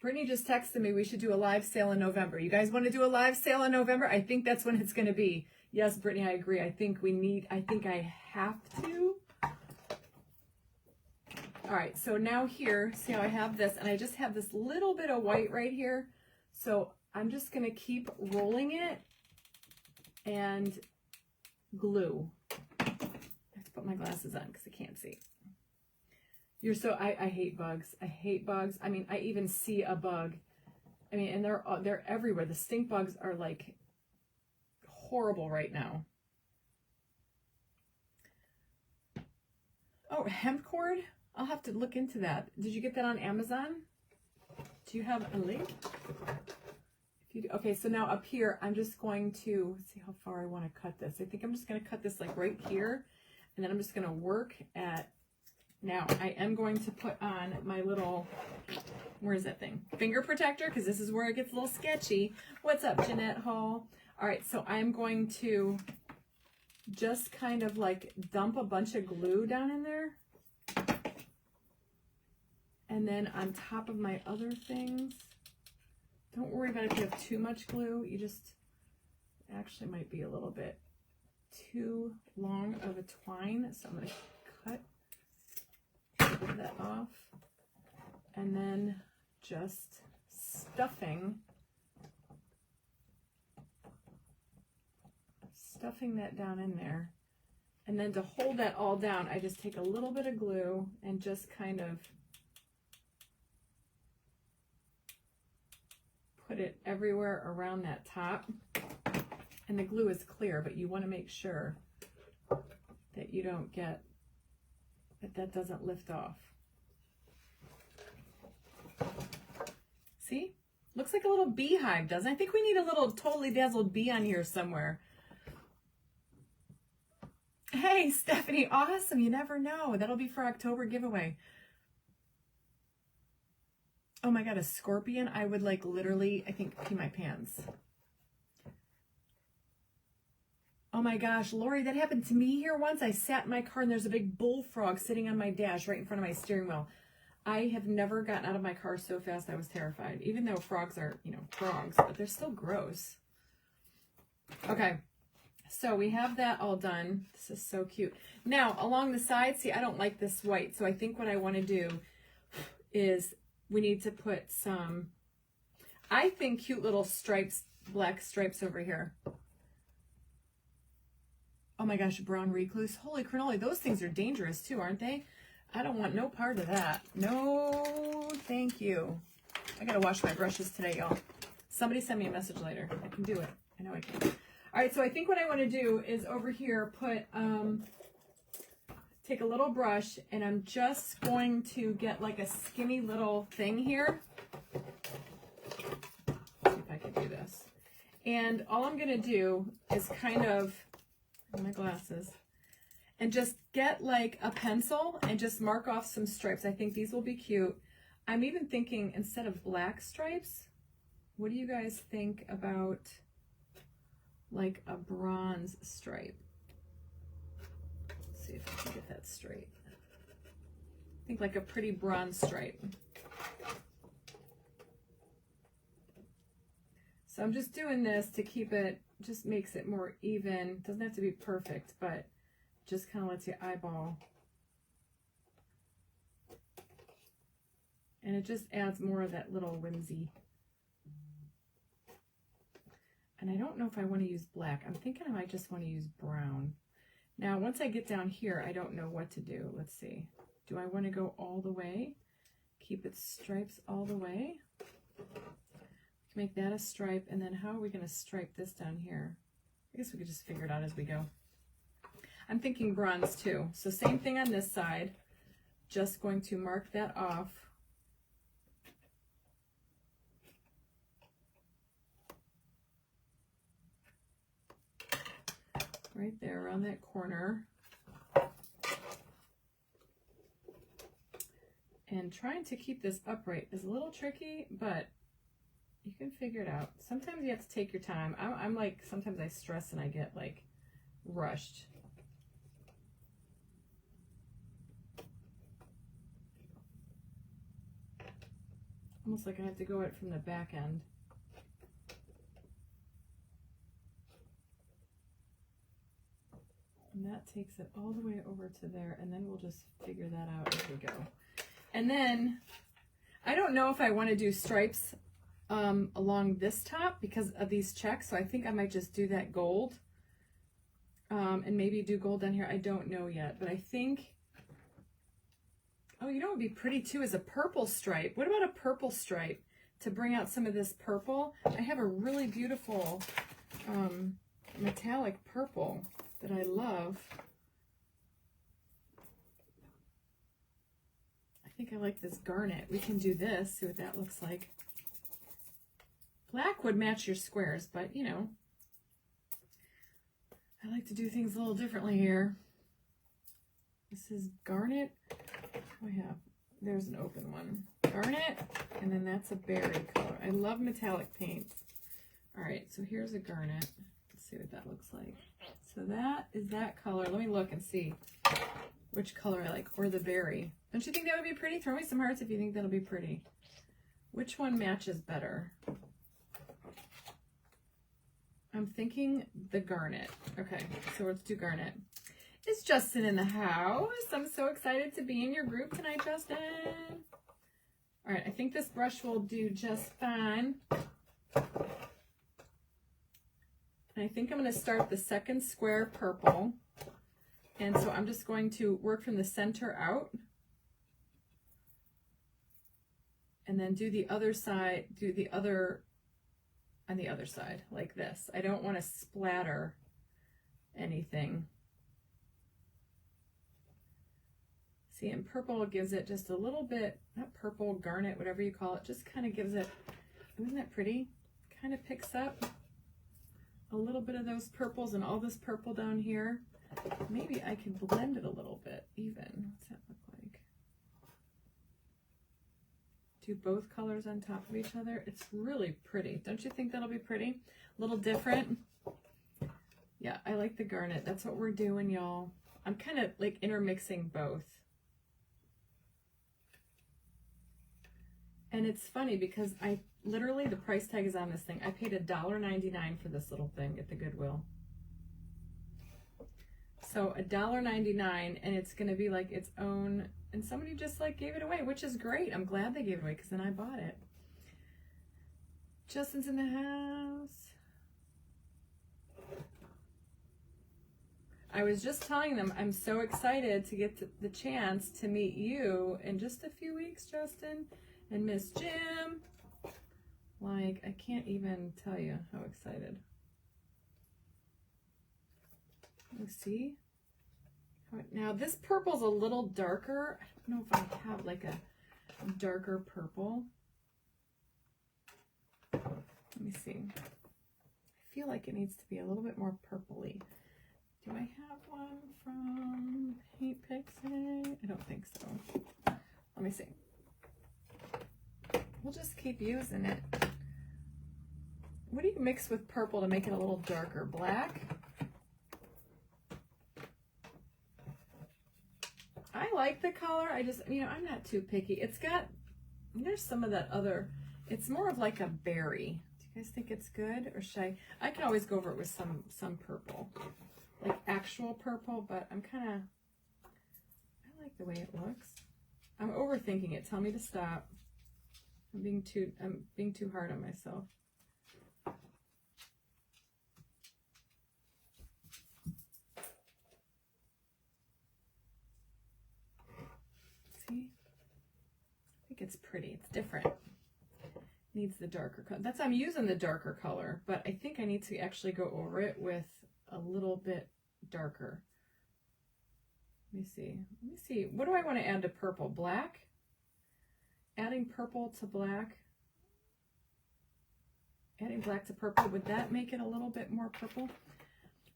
Brittany just texted me we should do a live sale in November. You guys want to do a live sale in November? I think that's when it's going to be. Yes, Brittany, I agree. I think I have to. All right, so now here, see how I have this, and I just have this little bit of white right here. So I'm just going to keep rolling it and glue. I have to put my glasses on because I can't see. I hate bugs. I hate bugs. I mean, I even see a bug. I mean, and they're everywhere. The stink bugs are like horrible right now. Oh, hemp cord? I'll have to look into that. Did you get that on Amazon? Do you have a link? If Okay, so now up here, I'm just going to see how far I want to cut this. I think I'm just going to cut this like right here, and then I'm just going to work at, now I am going to put on my little, where is that thing? Finger protector, because this is where it gets a little sketchy. What's up, Jeanette Hall? All right, so I'm going to just kind of like dump a bunch of glue down in there. And then on top of my other things, don't worry about if you have too much glue. You just, actually might be a little bit too long of a twine. So I'm going to cut that off. And then just stuffing that down in there. And then to hold that all down, I just take a little bit of glue and just kind of put it everywhere around that top. And the glue is clear, but you want to make sure that you don't get, that doesn't lift off. See? Looks like a little beehive, doesn't it? I think we need a little totally dazzled bee on here somewhere. Hey, Stephanie, awesome. You never know. That'll be for October giveaway. Oh my God, a scorpion. I would like literally, I think, pee my pants. Oh my gosh, Lori, that happened to me here once. I sat in my car and there's a big bullfrog sitting on my dash right in front of my steering wheel. I have never gotten out of my car so fast I was terrified. Even though frogs are, you know, frogs, but they're still gross. Okay, so we have that all done. This is so cute. Now, along the side, see, I don't like this white, so I think what I want to do is we need to put some, I think, cute little stripes, black stripes over here. Oh my gosh, brown recluse. Holy cannoli, those things are dangerous too, aren't they? I don't want no part of that. No, thank you. I gotta wash my brushes today, y'all. Somebody send me a message later. I can do it. I know I can. All right, so I think what I want to do is over here put, take a little brush, and I'm just going to get like a skinny little thing here. See if I can do this. And all I'm gonna do is kind of, my glasses, and just get like a pencil and just mark off some stripes. I think these will be cute. I'm even thinking instead of black stripes, what do you guys think about like a bronze stripe? Let's see if I can get that straight. I think like a pretty bronze stripe. So I'm just doing this to keep it, just makes it more even. Doesn't have to be perfect, but just kind of lets you eyeball. And it just adds more of that little whimsy. And I don't know if I want to use black. I'm thinking I might just want to use brown. Now, once I get down here, I don't know what to do. Let's see. Do I want to go all the way? Keep its stripes all the way? Make that a stripe, and then how are we going to stripe this down here? I guess we could just figure it out as we go. I'm thinking bronze too. So same thing on this side. Just going to mark that off. Right there around that corner. And trying to keep this upright is a little tricky, but you can figure it out. Sometimes you have to take your time. I'm like, sometimes I stress and I get like rushed. Almost like I have to go it from the back end. And that takes it all the way over to there, and then we'll just figure that out as we go. And then, I don't know if I want to do stripes along this top because of these checks, so I think I might just do that gold. And maybe do gold down here. I don't know yet, but I think, oh, you know what would be pretty too is a purple stripe. What about a purple stripe to bring out some of this purple? I have a really beautiful metallic purple that I love. I think I like this garnet. We can do this, see what that looks like. Black would match your squares, but you know, I like to do things a little differently here. This is garnet. What do I have? There's an open one. Garnet, and then that's a berry color. I love metallic paints. All right, so here's a garnet. Let's see what that looks like. So that is that color. Let me look and see which color I like, or the berry. Don't you think that would be pretty? Throw me some hearts if you think that'll be pretty. Which one matches better? I'm thinking the garnet. Okay, so let's do garnet. Is Justin in the house? I'm so excited to be in your group tonight, Justin. All right, I think this brush will do just fine. And I think I'm going to start the second square purple. And so I'm just going to work from the center out. And then do the other side, do the other on the other side, like this. I don't want to splatter anything. See, and purple gives it just a little bit, not purple, garnet, whatever you call it, just kind of gives it, isn't that pretty? Kind of picks up a little bit of those purples and all this purple down here. Maybe I can blend it a little bit even. What's that look like? Do both colors on top of each other. It's really pretty. Don't you think that'll be pretty? A little different. Yeah, I like the garnet. That's what we're doing, y'all. I'm kind of like intermixing both. And it's funny because I literally, the price tag is on this thing. I paid $1.99 for this little thing at the Goodwill. So $1.99, and it's going to be like its own, and somebody just like gave it away, which is great. I'm glad they gave it away because then I bought it. Justin's in the house. I was just telling them I'm so excited to get the chance to meet you in just a few weeks, Justin. And Miss Jim, like, I can't even tell you how excited. Let's see. Now, this purple's a little darker. I don't know if I have like a darker purple. Let me see. I feel like it needs to be a little bit more purpley. Do I have one from Paint Pixie? I don't think so. Let me see. We'll just keep using it. What do you mix with purple to make it a little darker? Black? I like the color. I just, you know, I'm not too picky. It's got, there's some of that other, it's more of like a berry. Do you guys think it's good? Or should I can always go over it with some purple. Like actual purple, but I'm kind of, I like the way it looks. I'm overthinking it. Tell me to stop. I'm being too hard on myself. See? I think it's pretty. It's different. Needs the darker color. I'm using the darker color, but I think I need to actually go over it with a little bit darker. Let me see. Let me see. What do I want to add to purple? Black? Adding purple to black. Adding black to purple. Would that make it a little bit more purple?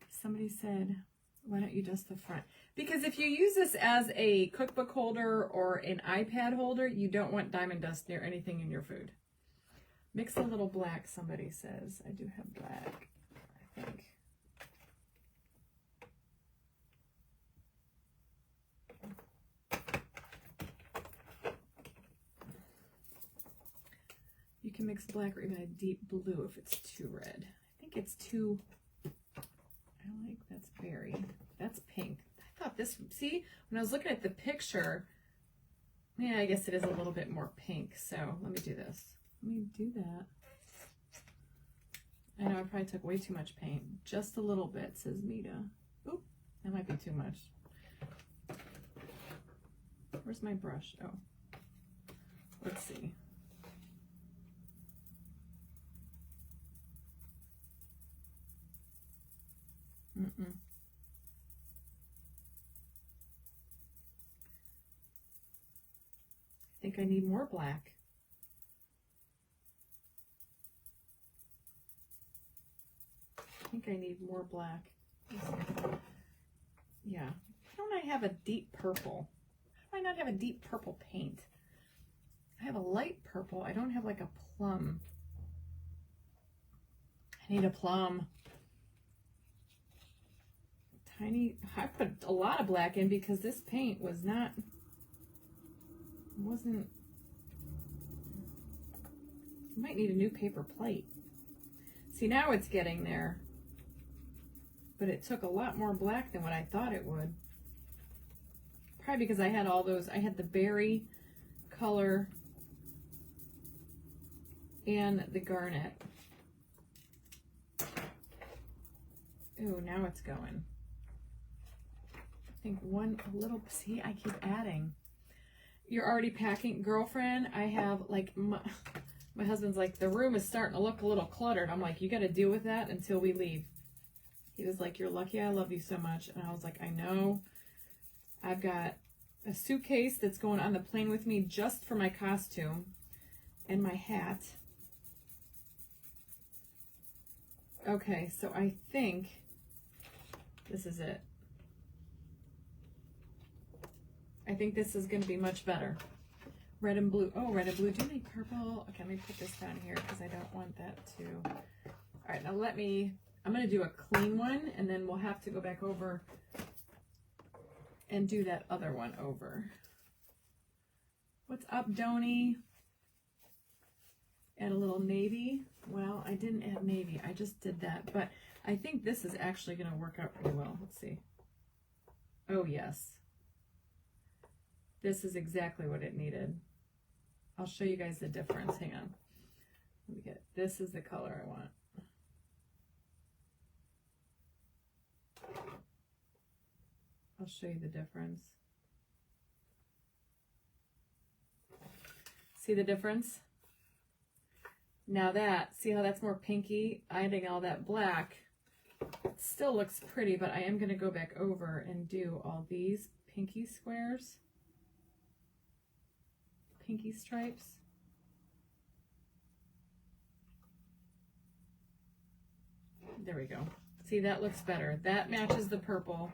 Somebody said, why don't you dust the front? Because if you use this as a cookbook holder or an iPad holder, you don't want diamond dust near anything in your food. Mix a little black, somebody says. I do have black, I think. You can mix black or even a deep blue if it's too red. I think it's too, I like, that's berry. That's pink. I thought this, see, when I was looking at the picture, yeah, I guess it is a little bit more pink. So let me do this. Let me do that. I know I probably took way too much paint. Just a little bit, says Mita. Oop, that might be too much. Where's my brush? Oh, let's see. I think I need more black. think I need more black. Yeah. Why don't I have a deep purple? How do I not have a deep purple paint? I have a light purple. I don't have like a plum. I need a plum. Tiny, I put a lot of black in because this paint wasn't, you might need a new paper plate. See, now it's getting there, but it took a lot more black than what I thought it would. Probably because I had all those, I had the berry color and the garnet. Ooh, now it's going. I think a little, see, I keep adding. You're already packing, girlfriend. I have like, my husband's like, the room is starting to look a little cluttered. I'm like, you got to deal with that until we leave. He was like, you're lucky I love you so much. And I was like, I know. I've got a suitcase that's going on the plane with me just for my costume and my hat. Okay, so I think this is it. I think this is going to be much better. Red and blue. Oh, red and blue. Do you need purple? Okay, let me put this down here because I don't want that to. All right, now I'm going to do a clean one, and then we'll have to go back over and do that other one over. What's up, Donnie? Add a little navy. Well, I didn't add navy. I just did that, but I think this is actually going to work out pretty well. Let's see. Oh, yes. This is exactly what it needed. I'll show you guys the difference. Hang on. Let me get, this is the color I want. I'll show you the difference. See the difference? Now see how that's more pinky? Adding all that black, it still looks pretty, but I am going to go back over and do all these pinky squares. Pinky stripes. There we go. See, that looks better. That matches the purple.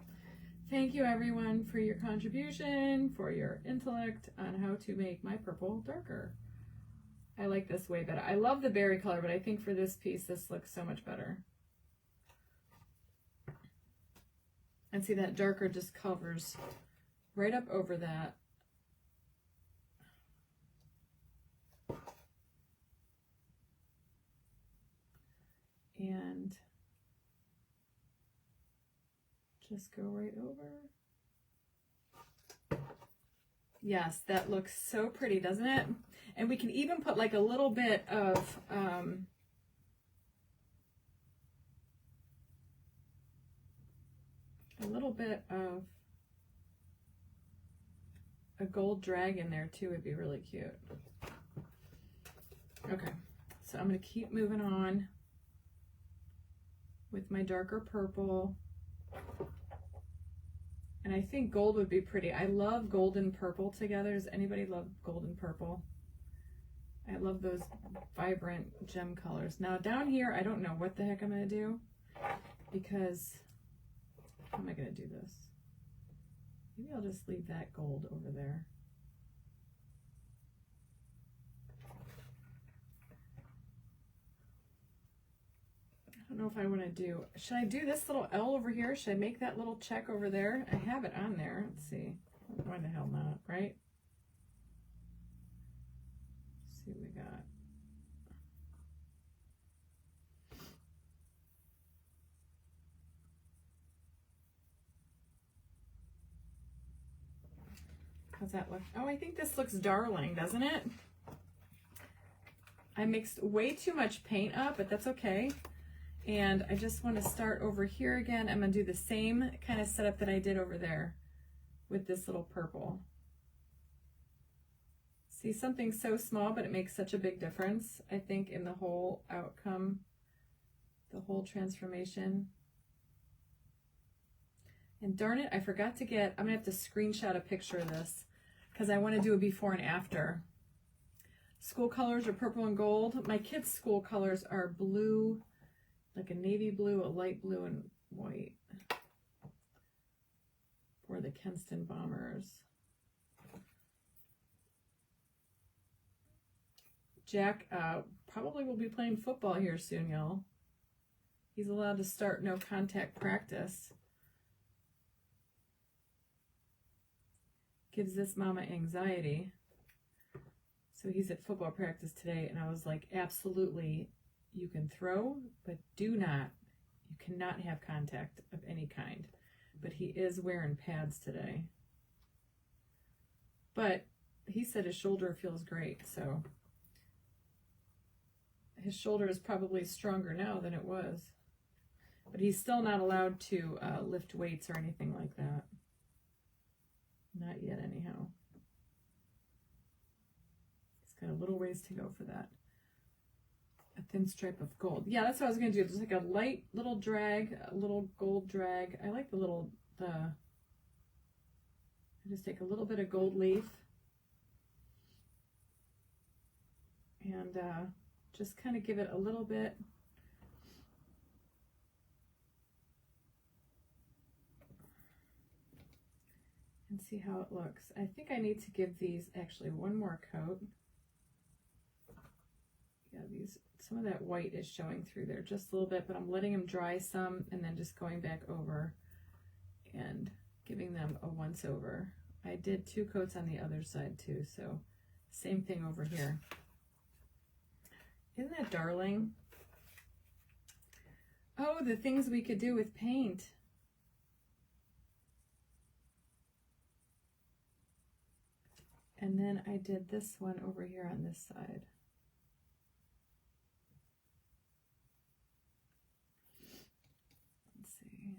Thank you everyone for your contribution, for your intellect on how to make my purple darker. I like this way better. I love the berry color, but I think for this piece, this looks so much better. And see, that darker just covers right up over that. And just go right over. Yes, that looks so pretty, doesn't it? And we can even put like a little bit of a gold dragon there too. Would be really cute. Okay, so I'm going to keep moving on with my darker purple. And I think gold would be pretty. I love gold and purple together. Does anybody love gold and purple? I love those vibrant gem colors. Now down here, I don't know what the heck I'm going to do because, how am I going to do this? Maybe I'll just leave that gold over there. I don't know if I want to do, should I do this little L over here? Should I make that little check over there? I have it on there. Let's see. Why the hell not, right? Let's see what we got. How's that look? Oh, I think this looks darling, doesn't it? I mixed way too much paint up, but that's okay. And I just want to start over here again. I'm going to do the same kind of setup that I did over there with this little purple. See, something so small, but it makes such a big difference, I think, in the whole outcome, the whole transformation. And darn it, I forgot to get, I'm going to have to screenshot a picture of this because I want to do a before and after. School colors are purple and gold. My kids' school colors are blue like a navy blue, a light blue, and white for the Kenston Bombers. Jack probably will be playing football here soon, y'all. He's allowed to start no contact practice. Gives this mama anxiety. So he's at football practice today, and I was like, absolutely, you can throw, but you cannot have contact of any kind. But he is wearing pads today. But he said his shoulder feels great, so his shoulder is probably stronger now than it was. But he's still not allowed to lift weights or anything like that. Not yet, anyhow. He's got a little ways to go for that. A thin stripe of gold. Yeah, that's what I was going to do. Just like a light little drag, a little gold drag. I like I just take a little bit of gold leaf and just kind of give it a little bit. And see how it looks. I think I need to give these actually one more coat. Yeah, some of that white is showing through there just a little bit, but I'm letting them dry some and then just going back over and giving them a once over. I did 2 coats on the other side too, so same thing over here. Isn't that darling? Oh, the things we could do with paint. And then I did this one over here on this side. Let's see.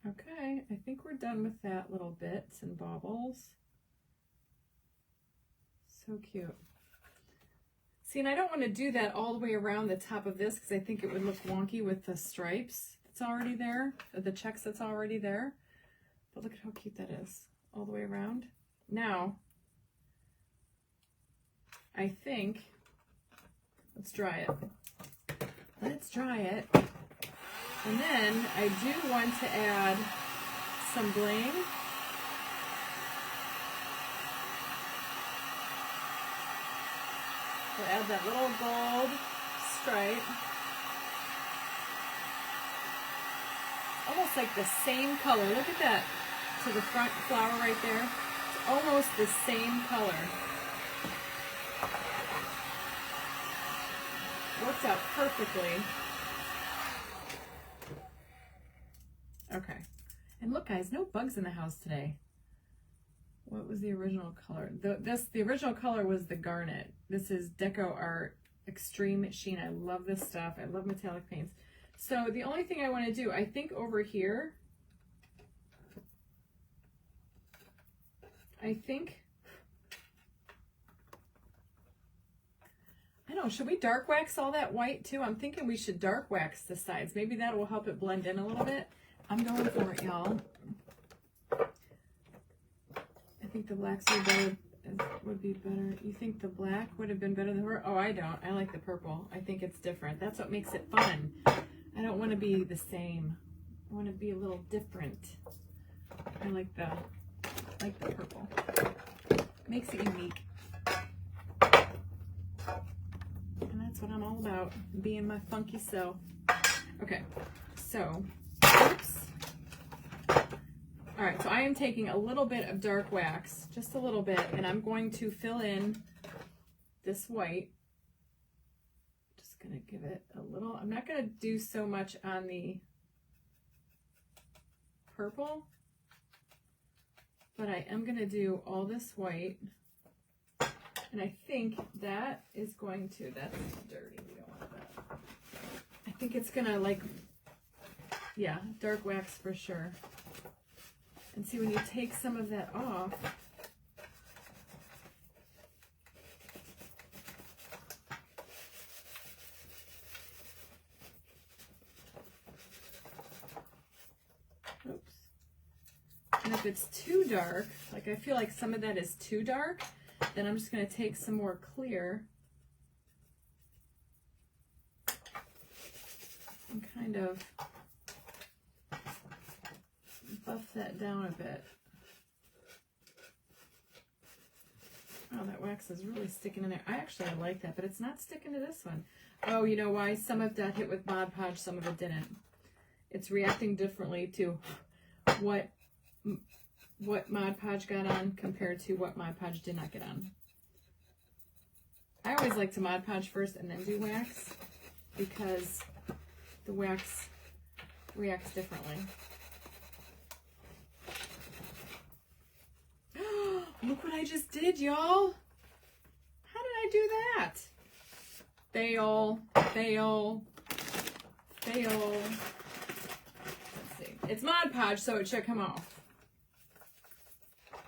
Okay, I think we're done with that little bits and baubles. So cute. See, and I don't want to do that all the way around the top of this because I think it would look wonky with the stripes that's already there, the checks that's already there. But look at how cute that is, all the way around. Now, I think, let's dry it. Let's dry it. And then I do want to add some bling. We'll add that little gold stripe. Almost like the same color. Look at that, to the front flower right there. It's almost the same color. Works out perfectly. Okay. And look, guys, no bugs in the house today. What was the original color? The original color was the garnet. This is Deco Art Extreme Sheen. I love this stuff. I love metallic paints. So the only thing I want to do, I think over here, I don't know, should we dark wax all that white too? I'm thinking we should dark wax the sides. Maybe that will help it blend in a little bit. I'm going for it, y'all. I think the blacks would be better. You think the black would have been better than her? Oh, I don't. I like the purple. I think it's different. That's what makes it fun. I don't want to be the same. I want to be a little different. I like the purple. Makes it unique. And that's what I'm all about, being my funky self. Okay, so, oops. All right, so I am taking a little bit of dark wax, just a little bit, and I'm going to fill in this white. Just gonna give it a little, I'm not gonna do so much on the purple, but I am gonna do all this white. And I think that is going to, that's dirty, we don't want that. I think it's gonna like, yeah, dark wax for sure. And see, when you take some of that off, oops. And if it's too dark, like I feel like some of that is too dark, Then I'm just going to take some more clear and kind of buff that down a bit. Oh, that wax is really sticking in there. I actually like that, but it's not sticking to this one. Oh, you know why? Some of that hit with Mod Podge, some of it didn't. It's reacting differently to what Mod Podge got on compared to what Mod Podge did not get on. I always like to Mod Podge first and then do wax because the wax reacts differently. Look what I just did, y'all. How did I do that? Fail, fail, fail. Let's see. It's Mod Podge, so it should come off.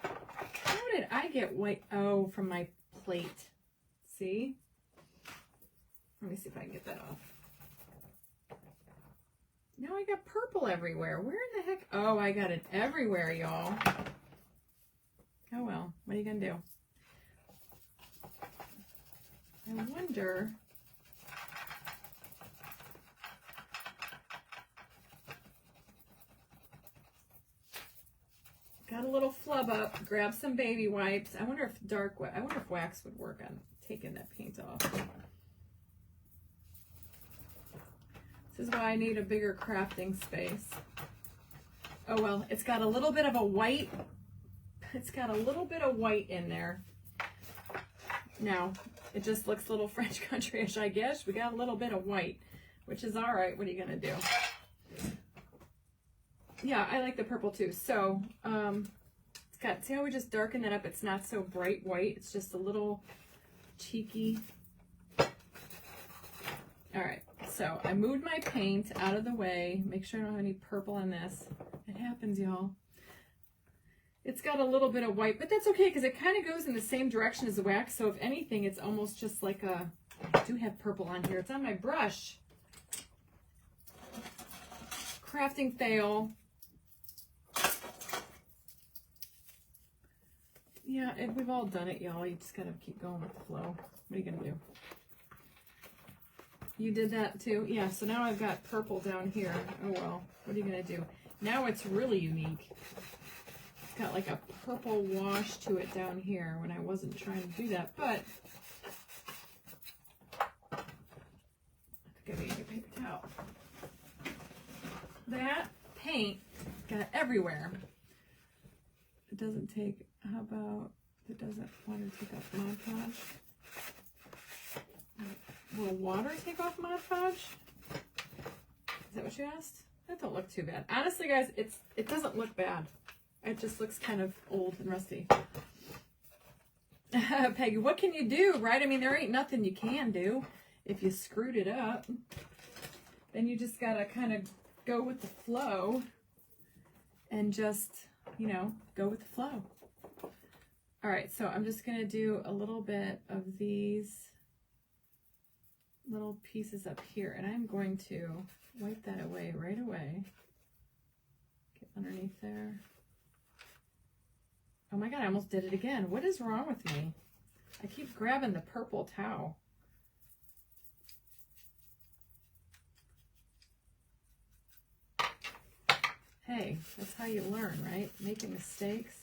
How did I get white? Oh, from my plate. See? Let me see if I can get that off. Now I got purple everywhere. Where in the heck? Oh, I got it everywhere, y'all. Oh well, what are you gonna do? I wonder. Got a little flub up. Grab some baby wipes. I wonder if wax would work on taking that paint off. This is why I need a bigger crafting space. Oh well, it's got a little bit of a white. It's got a little bit of white in there. Now, it just looks a little French country-ish, I guess. We got a little bit of white, which is all right. What are you going to do? Yeah, I like the purple too. So, it's got, see how we just darkened that up? It's not so bright white. It's just a little cheeky. All right, so I moved my paint out of the way. Make sure I don't have any purple on this. It happens, y'all. It's got a little bit of white, but that's okay because it kind of goes in the same direction as the wax. So if anything, it's almost just like a, I do have purple on here. It's on my brush. Crafting fail. Yeah, we've all done it, y'all. You just got to keep going with the flow. What are you going to do? You did that too? Yeah, so now I've got purple down here. Oh well, what are you going to do? Now it's really unique. It's got like a purple wash to it down here when I wasn't trying to do that, but I think I need a new paper towel. That paint got everywhere. It doesn't take, how about, it doesn't want to take off Mod Podge? Will water take off Mod Podge? Is that what you asked? That don't look too bad. Honestly, guys, it doesn't look bad. It just looks kind of old and rusty. Peggy, what can you do, right? I mean, there ain't nothing you can do if you screwed it up. Then you just gotta kind of go with the flow and just, you know, go with the flow. All right, so I'm just gonna do a little bit of these little pieces up here, and I'm going to wipe that away right away. Get underneath there. Oh my God, I almost did it again. What is wrong with me? I keep grabbing the purple towel. Hey, that's how you learn, right? Making mistakes.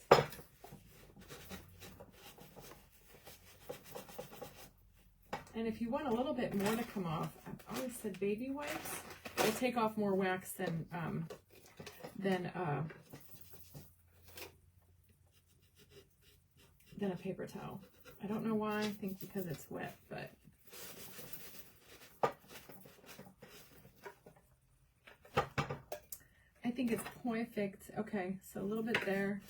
And if you want a little bit more to come off, I've always said baby wipes will take off more wax than a paper towel. I don't know why. I think because it's wet, but I think it's perfect. Okay, so a little bit there.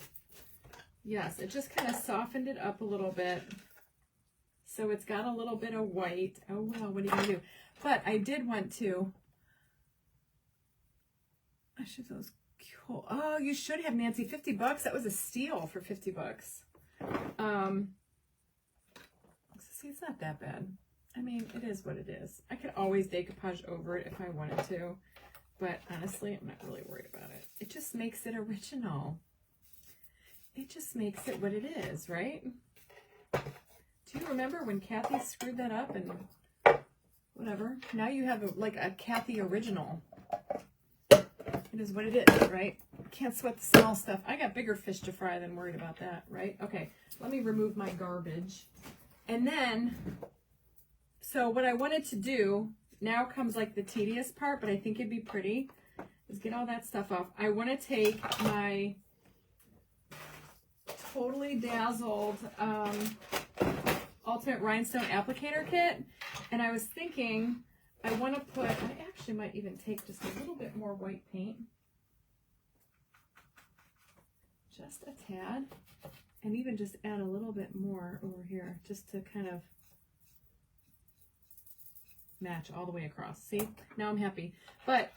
Yes, it just kind of softened it up a little bit. So it's got a little bit of white. Oh well, what are you gonna do? But I did want to. I should those cool. Oh, you should have, Nancy. $50. That was a steal for $50. See, it's not that bad. I mean, it is what it is. I could always decoupage over it if I wanted to, but honestly, I'm not really worried about it. It just makes it original. It just makes it what it is, right? Do you remember when Kathy screwed that up and whatever? Now you have like a Kathy original. It is what it is, right? Can't sweat the small stuff. I got bigger fish to fry than worried about that, right? Okay, let me remove my garbage. And then, so what I wanted to do, now comes like the tedious part, but I think it'd be pretty, is get all that stuff off. I want to take my Totally Dazzled Ultimate Rhinestone Applicator Kit, and I was thinking I want to put, I actually might even take just a little bit more white paint, just a tad, and even just add a little bit more over here just to kind of match all the way across. See, now I'm happy. But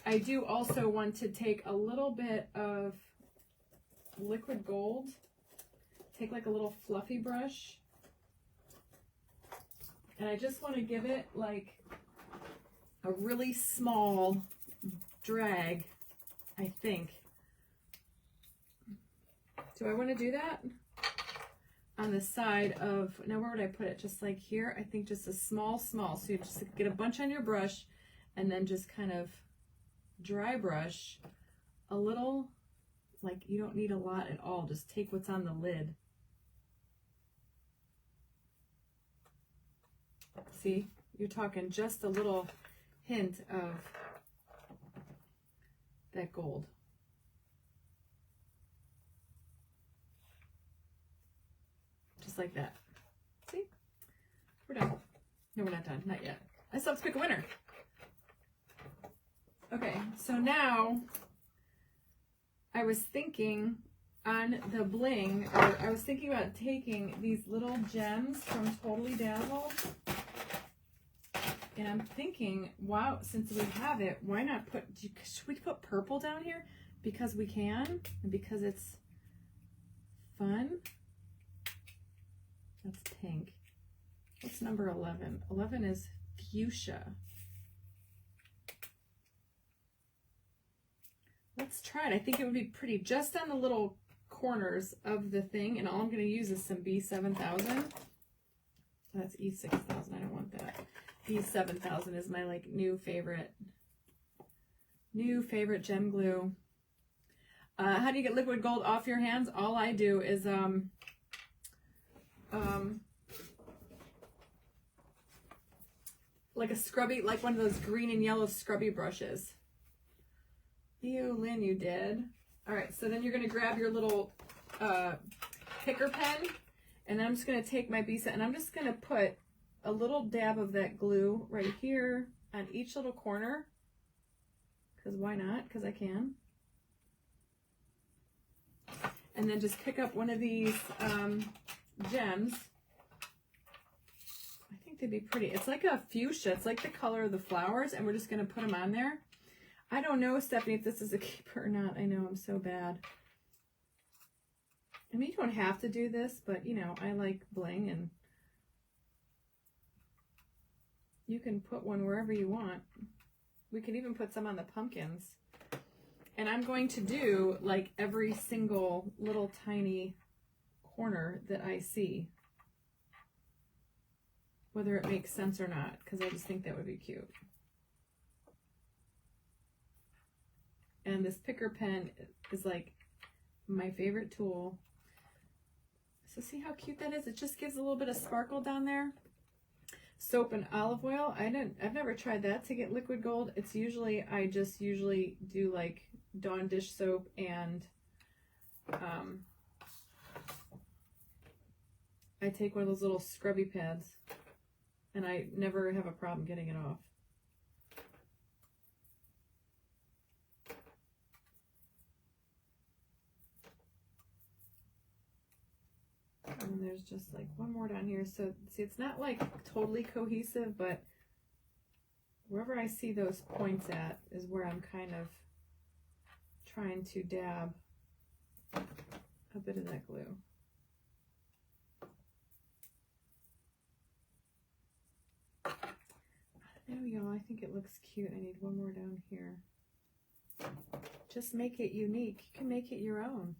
I do also want to take a little bit of liquid gold, take like a little fluffy brush, and I just want to give it like a really small drag, I think. Do I want to do that? On the side of, now where would I put it? Just like here, I think just a small. So you just get a bunch on your brush and then just kind of dry brush a little, like you don't need a lot at all. Just take what's on the lid. See, you're talking just a little hint of that gold. Just like that. See? We're done. No, we're not done. Not yet. I still have to pick a winner. Okay, so now I was thinking on the bling, or I was thinking about taking these little gems from Totally Dazzled. And I'm thinking, wow, since we have it, why not put, should we put purple down here? Because we can, and because it's fun. That's pink. What's number 11? 11 is fuchsia. Let's try it. I think it would be pretty just on the little corners of the thing, and all I'm going to use is some B7000. That's E6000. I don't want that. B7000 is my like new favorite gem glue. How do you get liquid gold off your hands? All I do is like a scrubby, like one of those green and yellow scrubby brushes. Ew, Lynn, you did. All right, so then you're going to grab your little picker pen, and then I'm just going to take my B-set, and I'm just going to put a little dab of that glue right here on each little corner, because why not? Because I can. And then just pick up one of these gems. I think they'd be pretty. It's like a fuchsia. It's like the color of the flowers, and we're just going to put them on there. I don't know, Stephanie, if this is a keeper or not. I know I'm so bad. I mean, you don't have to do this, but, you know, I like bling, and you can put one wherever you want. We can even put some on the pumpkins. And I'm going to do, like, every single little tiny corner that I see, whether it makes sense or not, because I just think that would be cute. And this picker pen is like my favorite tool. So see how cute that is? It just gives a little bit of sparkle down there. Soap and olive oil. I've never tried that to get liquid gold. It's usually, I just usually do like Dawn dish soap and I take one of those little scrubby pads, and I never have a problem getting it off. And there's just like one more down here. So see, it's not like totally cohesive, but wherever I see those points at is where I'm kind of trying to dab a bit of that glue. There we go. I think it looks cute. I need one more down here. Just make it unique. You can make it your own.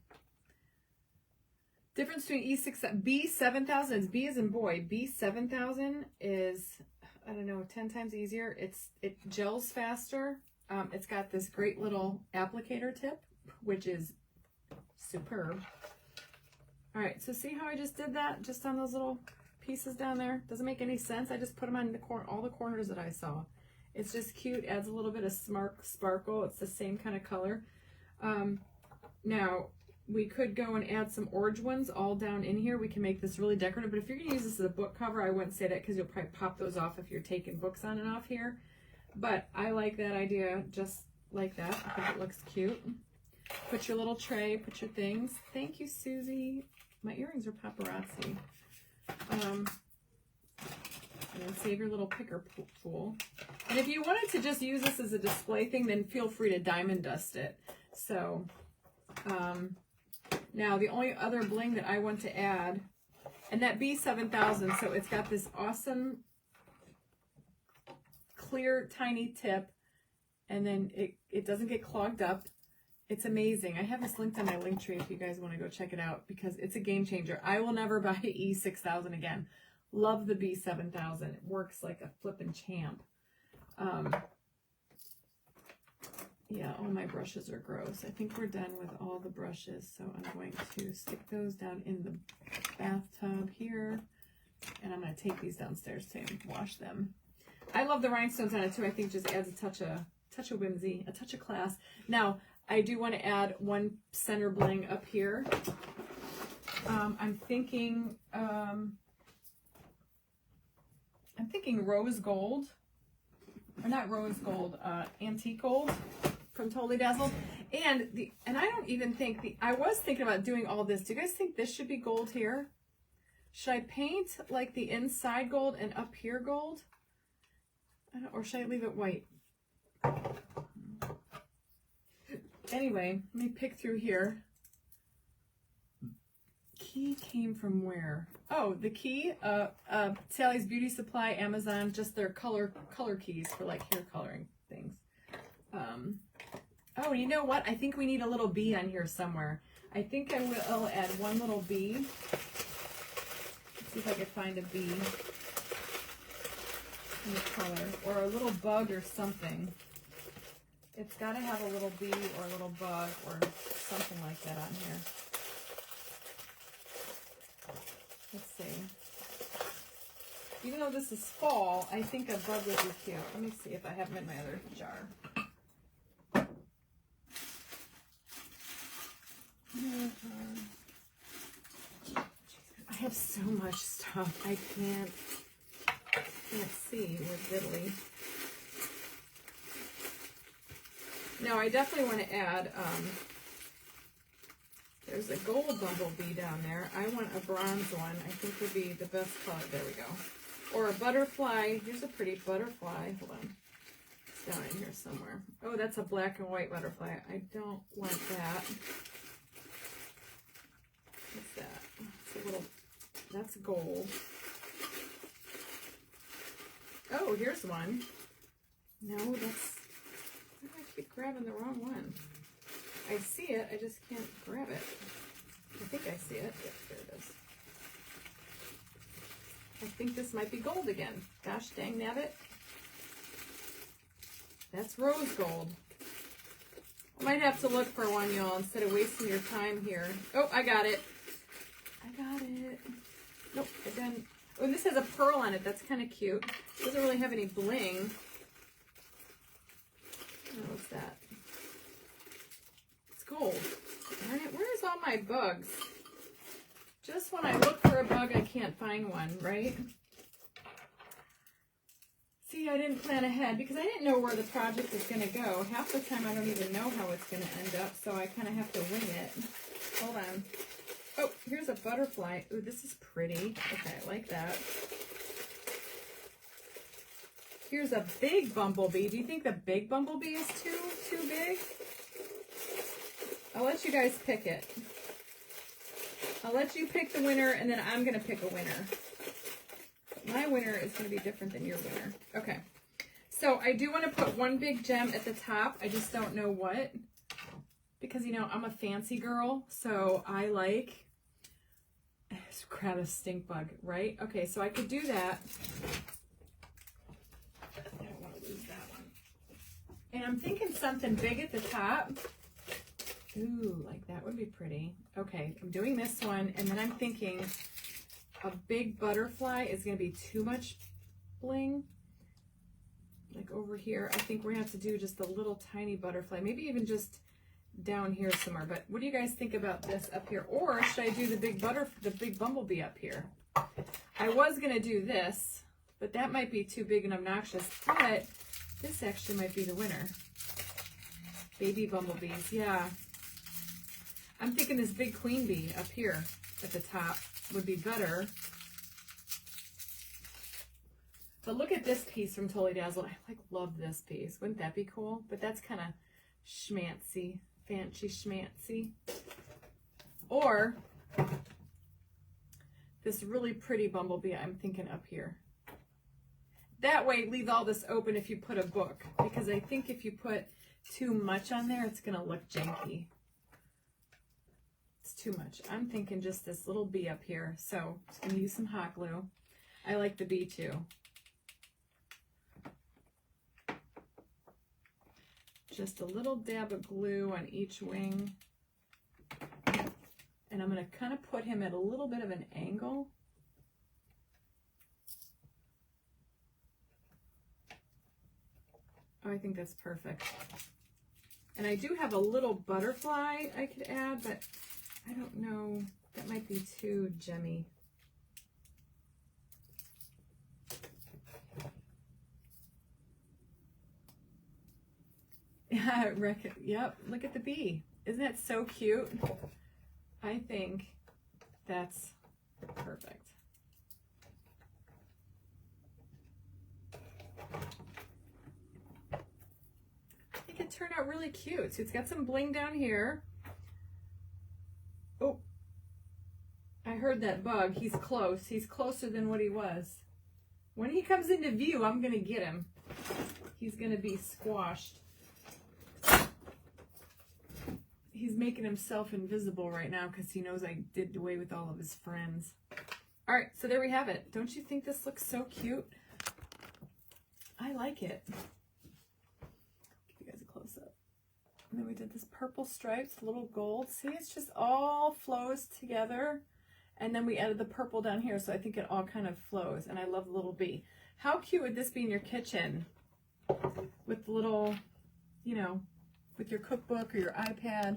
Difference between B7000 is B as in boy. B7000 is, I don't know, 10 times easier. It gels faster. It's got this great little applicator tip, which is superb. All right, so see how I just did that just on those little pieces down there? Doesn't make any sense. I just put them on all the corners that I saw. It's just cute, adds a little bit of sparkle. It's the same kind of color. Now, we could go and add some orange ones all down in here. We can make this really decorative, but if you're gonna use this as a book cover, I wouldn't say that because you'll probably pop those off if you're taking books on and off here. But I like that idea just like that. I think it looks cute. Put your little tray, put your things. Thank you, Susie. My earrings are paparazzi. And then save your little picker tool. And if you wanted to just use this as a display thing, then feel free to diamond dust it. So, now the only other bling that I want to add, and that B7000, so it's got this awesome clear tiny tip, and then it doesn't get clogged up. It's amazing. I have this linked on my link tree if you guys want to go check it out because it's a game changer. I will never buy E6000 again. Love the B7000. It works like a flippin' champ. Yeah, all my brushes are gross. I think we're done with all the brushes, so I'm going to stick those down in the bathtub here, and I'm going to take these downstairs to wash them. I love the rhinestones on it too. I think it just adds a touch of whimsy, a touch of class. Now, I do want to add one center bling up here. I'm thinking rose gold, or not rose gold, antique gold from Totally Dazzled. And I don't even think I was thinking about doing all this. Do you guys think this should be gold here? Should I paint like the inside gold and up here gold? Or should I leave it white? Anyway, let me pick through here. Key came from where? Oh, the key, Sally's Beauty Supply, Amazon, just their color keys for like hair coloring things. Oh, you know what? I think we need a little bee on here somewhere. I think I will add one little bee. Let's see if I can find a bee in the color, or a little bug or something. It's got to have a little bee or a little bug or something like that on here. Let's see. Even though this is fall, I think a bug would be cute. Let me see if I have them in my other jar. I have so much stuff. I can't see with diddly. Now I definitely want to add, there's a gold bumblebee down there. I want a bronze one. I think would be the best color. There we go. Or a butterfly. Here's a pretty butterfly. Hold on. It's down in here somewhere. Oh, that's a black and white butterfly. I don't want that. What's that? It's a little, that's gold. Oh, here's one. No, that's, why do I keep grabbing the wrong one? I see it, I just can't grab it. I think I see it. Yep, there it is. I think this might be gold again. Gosh dang nabbit. That's rose gold. I might have to look for one, y'all, instead of wasting your time here. Oh, I got it. I got it. Nope, I didn't. Oh, and this has a pearl on it. That's kind of cute. It doesn't really have any bling. Oh, what's that? It's gold. Darn it, where's all my bugs? Just when I look for a bug, I can't find one, right? See, I didn't plan ahead because I didn't know where the project is going to go. Half the time I don't even know how it's going to end up, so I kind of have to wing it. Hold on. Oh, here's a butterfly. Ooh, this is pretty. Okay, I like that. Here's a big bumblebee. Do you think the big bumblebee is too big? I'll let you guys pick it. I'll let you pick the winner, and then I'm going to pick a winner. My winner is going to be different than your winner. Okay. So I do want to put one big gem at the top. I just don't know what. Because, you know, I'm a fancy girl, so I like Grab a stink bug, right? Okay, so I could do that. I don't want to lose that one. And I'm thinking something big at the top. Ooh, like that would be pretty. Okay, I'm doing this one, and then I'm thinking a big butterfly is going to be too much bling. Like over here, I think we're going to have to do just a little tiny butterfly, maybe even just down here somewhere. But what do you guys think about this up here? Or should I do the big bumblebee up here? I was going to do this, but that might be too big and obnoxious. But this actually might be the winner. Baby bumblebees, yeah. I'm thinking this big queen bee up here at the top would be better. But look at this piece from Totally Dazzled. I love this piece. Wouldn't that be cool? But that's kind of schmancy, fancy schmancy. Or this really pretty bumblebee I'm thinking up here. That way, leave all this open if you put a book. Because I think if you put too much on there, it's going to look janky. It's too much. I'm thinking just this little bee up here. So, just going to use some hot glue. I like the bee too. Just a little dab of glue on each wing. And I'm going to kind of put him at a little bit of an angle. Oh, I think that's perfect. And I do have a little butterfly I could add, but I don't know. That might be too gemmy. Yeah, I reckon. Yep, look at the bee. Isn't that so cute? I think that's perfect. I think it turned out really cute. So it's got some bling down here. Oh, I heard that bug. He's close. He's closer than what he was. When he comes into view, I'm going to get him. He's going to be squashed. He's making himself invisible right now because he knows I did away with all of his friends. All right, so there we have it. Don't you think this looks so cute? I like it. Give you guys a close up. And then we did this purple stripes, little gold. See, it's just all flows together. And then we added the purple down here, so I think it all kind of flows. And I love the little bee. How cute would this be in your kitchen? With the little, you know, with your cookbook or your iPad.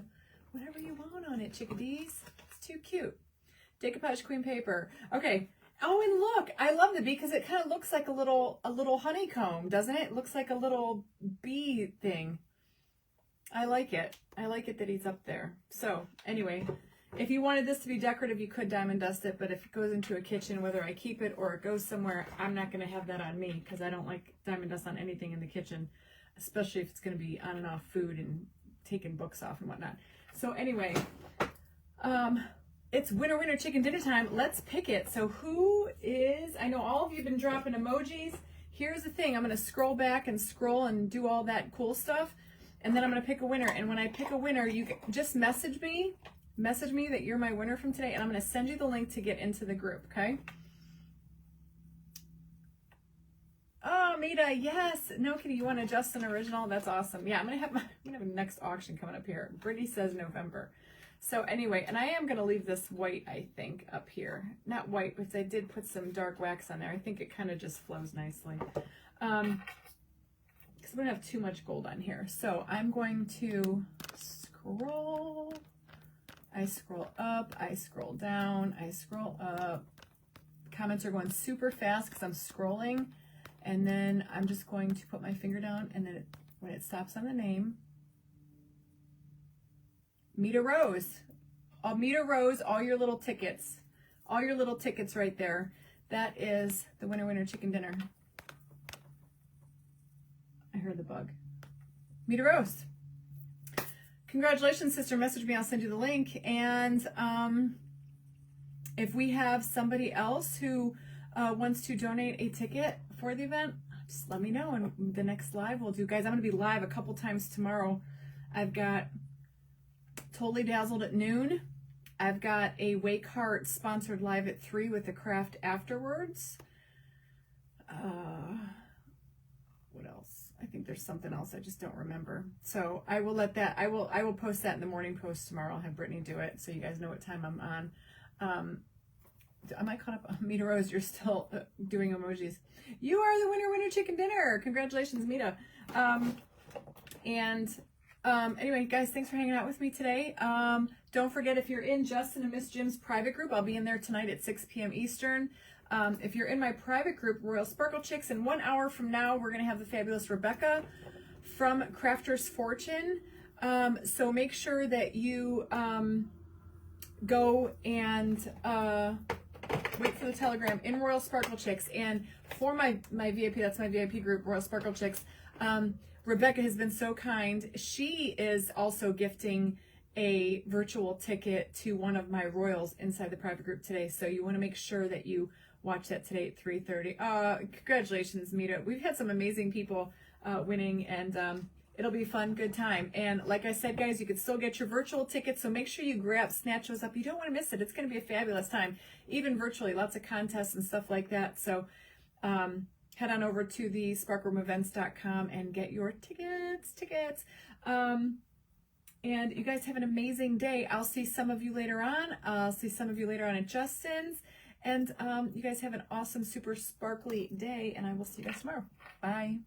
Whatever you want on it, chickadees. It's too cute. Decoupage queen paper. Okay. Oh, and look, I love the bee because it kind of looks like a little honeycomb, doesn't it? It looks like a little bee thing. I like it. I like it that he's up there. So anyway, if you wanted this to be decorative, you could diamond dust it. But if it goes into a kitchen, whether I keep it or it goes somewhere, I'm not going to have that on me because I don't like diamond dust on anything in the kitchen, especially if it's going to be on and off food and taking books off and whatnot. So anyway, it's winner chicken dinner time. Let's pick it. So who is, I know all of you have been dropping emojis. Here's the thing. I'm going to scroll back and scroll and do all that cool stuff. And then I'm going to pick a winner. And when I pick a winner, you just message me that you're my winner from today. And I'm going to send you the link to get into the group. Okay. Oh, Mita, yes. No, Kitty, you want a Justin original? That's awesome. Yeah, I'm gonna have a next auction coming up here. Brittany says November. So anyway, and I am gonna leave this white, I think, up here. Not white, but I did put some dark wax on there. I think it kind of just flows nicely. Because I'm gonna have too much gold on here. So I'm going to scroll. I scroll up, I scroll down, I scroll up. Comments are going super fast because I'm scrolling. And then I'm just going to put my finger down, and then when it stops on the name, Mita Rose. Mita Rose, all your little tickets. All your little tickets right there. That is the winner chicken dinner. I heard the bug. Mita Rose. Congratulations, sister. Message me, I'll send you the link. And if we have somebody else who wants to donate a ticket for the event, just let me know, and the next live we'll do. Guys, I'm going to be live a couple times tomorrow. I've got Totally Dazzled at noon, I've got a Wake Heart sponsored live at 3 with the craft afterwards. What else? I think there's something else I just don't remember. So I will let that, I will post that in the morning post tomorrow. I'll have Brittany do it so you guys know what time I'm on. Am I caught up? Mita Rose, you're still doing emojis. You are the winner chicken dinner. Congratulations, Mita. Anyway, guys, thanks for hanging out with me today. Don't forget, if you're in Justin and Miss Jim's private group, I'll be in there tonight at 6 p.m. Eastern. If you're in my private group, Royal Sparkle Chicks, in 1 hour from now, we're going to have the fabulous Rebecca from Crafter's Fortune. So make sure that you go and wait for the telegram in Royal Sparkle Chicks. And for my VIP, that's my VIP group, Royal Sparkle Chicks, Rebecca has been so kind. She is also gifting a virtual ticket to one of my Royals inside the private group today. So you want to make sure that you watch that today at 3:30. Congratulations, Mita. We've had some amazing people winning, and it'll be fun, good time. And like I said, guys, you can still get your virtual tickets, so make sure you snatch those up. You don't want to miss it. It's going to be a fabulous time, even virtually. Lots of contests and stuff like that. So head on over to the sparkroomevents.com and get your tickets. And you guys have an amazing day. I'll see some of you later on. I'll see some of you later on at Justin's. And you guys have an awesome, super sparkly day, and I will see you guys tomorrow. Bye.